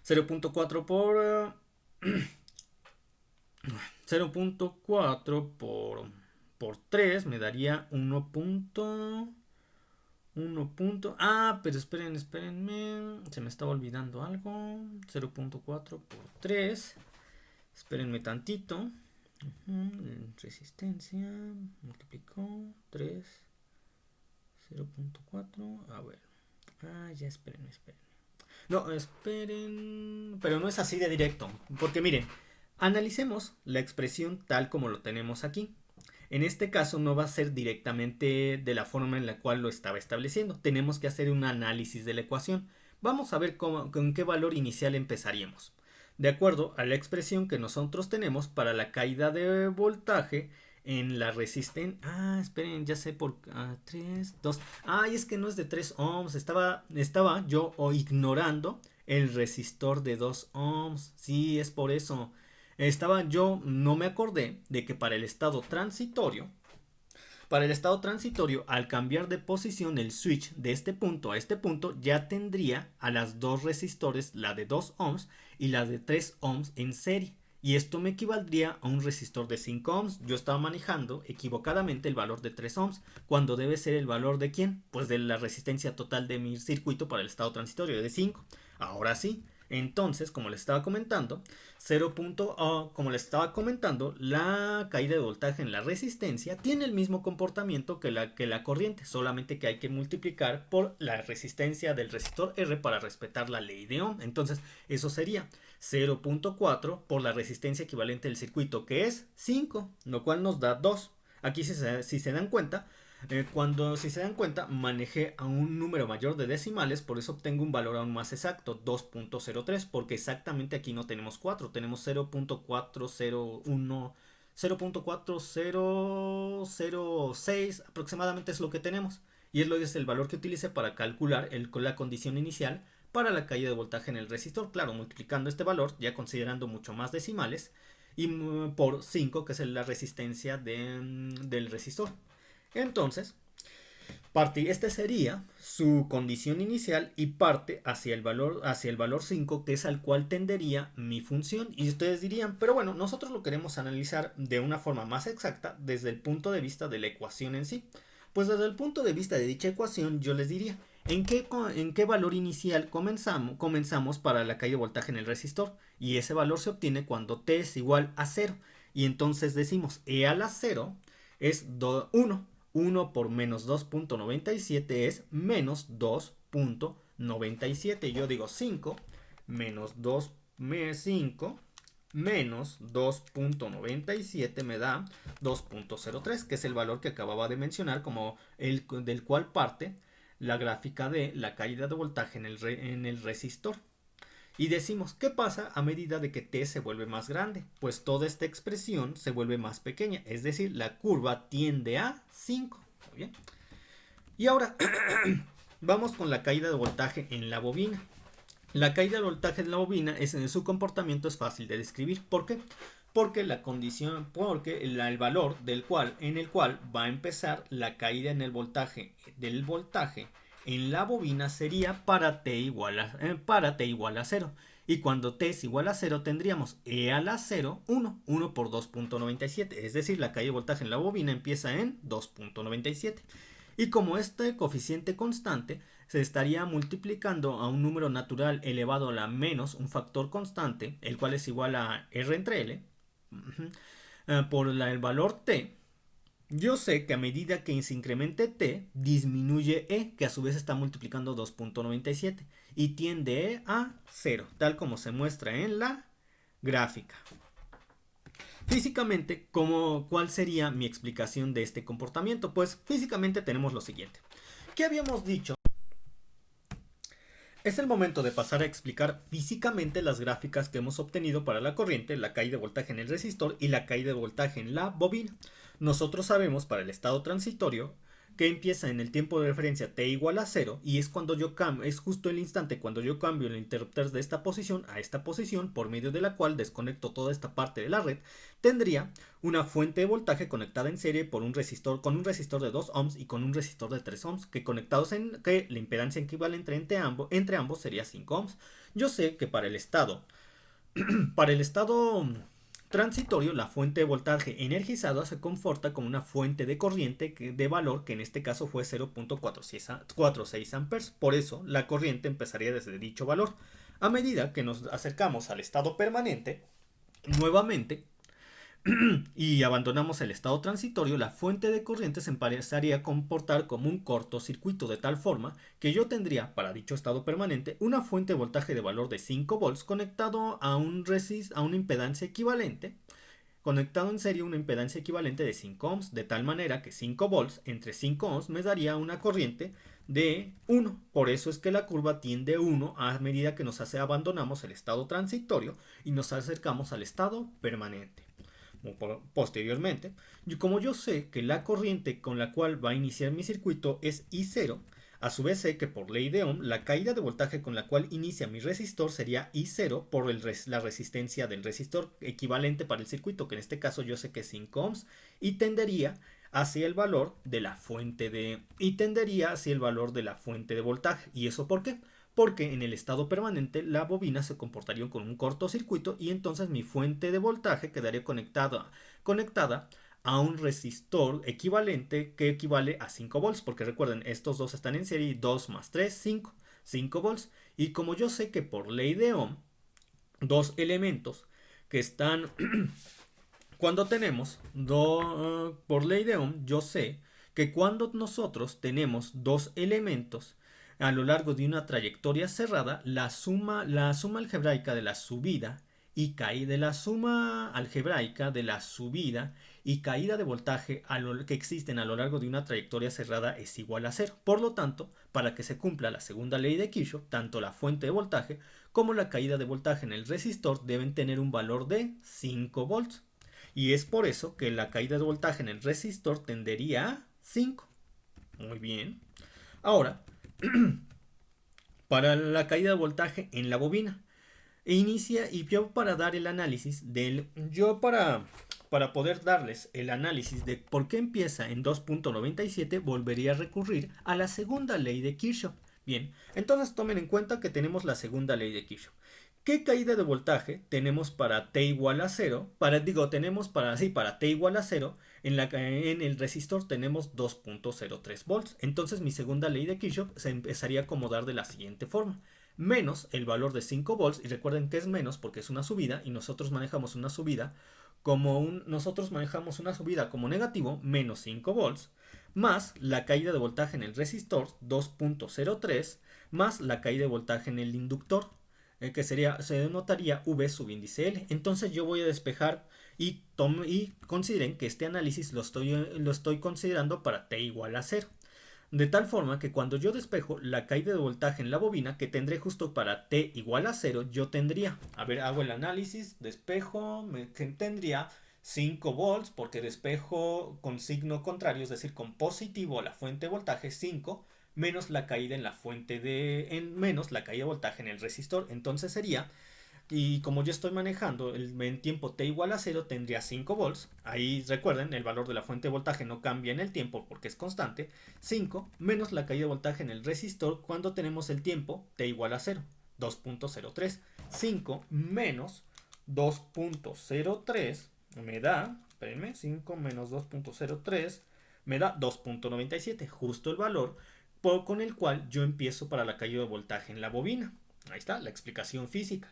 S1: 0.4 por 0.4 por 3 me daría 1. Pero espérenme. Se me estaba olvidando algo. 0.4 por 3. Espérenme tantito. Resistencia. Multiplicó 3. 0.4. A ver. Ya espérenme. No, esperen. Pero no es así de directo. Porque miren, analicemos la expresión tal como lo tenemos aquí. En este caso no va a ser directamente de la forma en la cual lo estaba estableciendo. Tenemos que hacer un análisis de la ecuación. Vamos a ver con qué valor inicial empezaríamos. De acuerdo a la expresión que nosotros tenemos para la caída de voltaje en la resistencia. Ah, esperen, ya sé por 3, 2. Ay, es que no es de 3 ohms. Estaba yo ignorando el resistor de 2 ohms. Sí, es por eso. No me acordé de que para el estado transitorio, al cambiar de posición el switch de este punto a este punto, ya tendría a las dos resistores, la de 2 ohms y la de 3 ohms en serie. Y esto me equivaldría a un resistor de 5 ohms. Yo estaba manejando equivocadamente el valor de 3 ohms, cuando debe ser el valor de ¿quién? Pues de la resistencia total de mi circuito para el estado transitorio de 5. Ahora sí. Entonces, como les estaba comentando, la caída de voltaje en la resistencia tiene el mismo comportamiento que la corriente, solamente que hay que multiplicar por la resistencia del resistor R para respetar la ley de Ohm. Entonces, eso sería 0.4 por la resistencia equivalente del circuito, que es 5, lo cual nos da 2. Aquí, si se dan cuenta, manejé a un número mayor de decimales, por eso obtengo un valor aún más exacto, 2.03, porque exactamente aquí no tenemos 4, tenemos 0.401, 0.4006 aproximadamente es lo que tenemos. Y es el valor que utilicé para calcular la condición inicial para la caída de voltaje en el resistor. Claro, multiplicando este valor, ya considerando mucho más decimales, y por 5, que es la resistencia del resistor. Entonces, este sería su condición inicial y parte hacia el valor 5, que es al cual tendería mi función. Y ustedes dirían, pero bueno, nosotros lo queremos analizar de una forma más exacta desde el punto de vista de la ecuación en sí. Pues desde el punto de vista de dicha ecuación, yo les diría, ¿en qué valor inicial comenzamos para la caída de voltaje en el resistor? Y ese valor se obtiene cuando T es igual a 0. Y entonces decimos, E a la 0 es 1. 1 por menos 2.97 es menos 2.97. Yo digo 5 menos 5 menos 2.97 me da 2.03, que es el valor que acababa de mencionar, como del cual parte la gráfica de la caída de voltaje en el resistor. Y decimos, ¿qué pasa a medida de que T se vuelve más grande? Pues toda esta expresión se vuelve más pequeña, es decir, la curva tiende a 5. Muy bien. Y ahora vamos con la caída de voltaje en la bobina. La caída de voltaje en la bobina, su comportamiento es fácil de describir. ¿Por qué? Porque el valor en el cual va a empezar la caída en el voltaje en la bobina sería para T igual a 0. Y cuando T es igual a 0 tendríamos E a la 0, 1. 1 por 2.97. Es decir, la caída de voltaje en la bobina empieza en 2.97. Y como este coeficiente constante se estaría multiplicando a un número natural elevado a la menos un factor constante, el cual es igual a R entre L, por el valor T, yo sé que a medida que se incremente T, disminuye E, que a su vez está multiplicando 2.97 y tiende a 0, tal como se muestra en la gráfica. Físicamente, ¿cuál sería mi explicación de este comportamiento? Pues físicamente tenemos lo siguiente. ¿Qué habíamos dicho? Es el momento de pasar a explicar físicamente las gráficas que hemos obtenido para la corriente, la caída de voltaje en el resistor y la caída de voltaje en la bobina. Nosotros sabemos para el estado transitorio que empieza en el tiempo de referencia t igual a 0 y es cuando es justo el instante cuando yo cambio el interruptor de esta posición a esta posición, por medio de la cual desconecto toda esta parte de la red. Tendría una fuente de voltaje conectada en serie con un resistor de 2 ohms y con un resistor de 3 ohms que la impedancia equivalente entre ambos sería 5 ohms. Yo sé que para el estado transitorio, la fuente de voltaje energizado se comporta como una fuente de corriente de valor que en este caso fue 0.46 amperes. Por eso, la corriente empezaría desde dicho valor. A medida que nos acercamos al estado permanente, nuevamente, y abandonamos el estado transitorio, la fuente de corriente se empezaría a comportar como un cortocircuito, de tal forma que yo tendría para dicho estado permanente una fuente de voltaje de valor de 5 volts conectado a una impedancia equivalente conectado en serie una impedancia equivalente de 5 ohms, de tal manera que 5 volts entre 5 ohms me daría una corriente de 1. Por eso es que la curva tiende a 1 a medida que abandonamos el estado transitorio y nos acercamos al estado permanente. Posteriormente, como yo sé que la corriente con la cual va a iniciar mi circuito es I0, a su vez sé que por ley de Ohm la caída de voltaje con la cual inicia mi resistor sería I0 por la resistencia del resistor equivalente para el circuito, que en este caso yo sé que es 5 ohms, y tendería hacia el valor de la fuente de voltaje. ¿Y eso por qué? Porque en el estado permanente la bobina se comportaría con un cortocircuito y entonces mi fuente de voltaje quedaría conectada a un resistor equivalente que equivale a 5 volts, porque recuerden, estos dos están en serie, 2 más 3, 5 volts, y como yo sé que por ley de Ohm, dos elementos que están, cuando tenemos, por ley de Ohm, yo sé que cuando nosotros tenemos dos elementos a lo largo de una trayectoria cerrada, la suma algebraica de la subida y caída de la suma algebraica de la subida y caída de voltaje que existen a lo largo de una trayectoria cerrada es igual a 0. Por lo tanto, para que se cumpla la segunda ley de Kirchhoff, tanto la fuente de voltaje como la caída de voltaje en el resistor deben tener un valor de 5 volts. Y es por eso que la caída de voltaje en el resistor tendería a 5. Muy bien. Ahora, para la caída de voltaje en la bobina. Inicia y yo para dar el análisis para poder darles el análisis de por qué empieza en 2.97 volvería a recurrir a la segunda ley de Kirchhoff. Bien, entonces tomen en cuenta que tenemos la segunda ley de Kirchhoff. ¿Qué caída de voltaje tenemos para T igual a 0? Tenemos para T igual a 0, en el resistor tenemos 2.03 volts. Entonces mi segunda ley de Kirchhoff se empezaría a acomodar de la siguiente forma. Menos el valor de 5 volts, y recuerden que es menos porque es una subida y nosotros manejamos una subida como negativo, menos 5 volts, más la caída de voltaje en el resistor 2.03, más la caída de voltaje en el inductor, que se denotaría V subíndice L. Entonces yo voy a despejar y consideren que este análisis lo estoy considerando para T igual a 0. De tal forma que cuando yo despejo la caída de voltaje en la bobina, que tendré justo para T igual a 0, yo tendría, hago el análisis, despejo, tendría 5 volts, porque despejo con signo contrario, es decir, con positivo la fuente de voltaje 5, menos la caída menos la caída de voltaje en el resistor. Entonces sería, y como yo estoy manejando en tiempo T igual a 0, tendría 5 volts. Ahí recuerden, el valor de la fuente de voltaje no cambia en el tiempo porque es constante. 5 menos la caída de voltaje en el resistor cuando tenemos el tiempo T igual a 0, 2.03. 5 menos 2.03 me da, espérenme, 5 menos 2.03 me da 2.97, justo el valor con el cual yo empiezo para la caída de voltaje en la bobina. Ahí está la explicación física,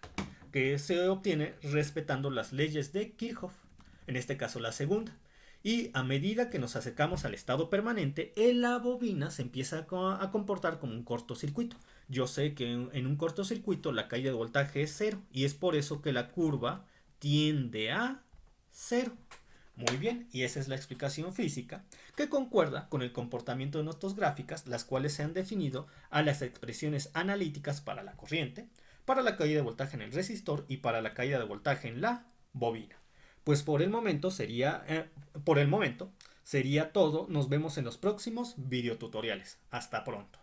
S1: que se obtiene respetando las leyes de Kirchhoff, en este caso la segunda. Y a medida que nos acercamos al estado permanente, la bobina se empieza a comportar como un cortocircuito. Yo sé que en un cortocircuito la caída de voltaje es 0 y es por eso que la curva tiende a 0. Muy bien, y esa es la explicación física que concuerda con el comportamiento de nuestras gráficas, las cuales se han definido a las expresiones analíticas para la corriente, para la caída de voltaje en el resistor y para la caída de voltaje en la bobina. Pues por el momento sería todo. Nos vemos en los próximos videotutoriales. Hasta pronto.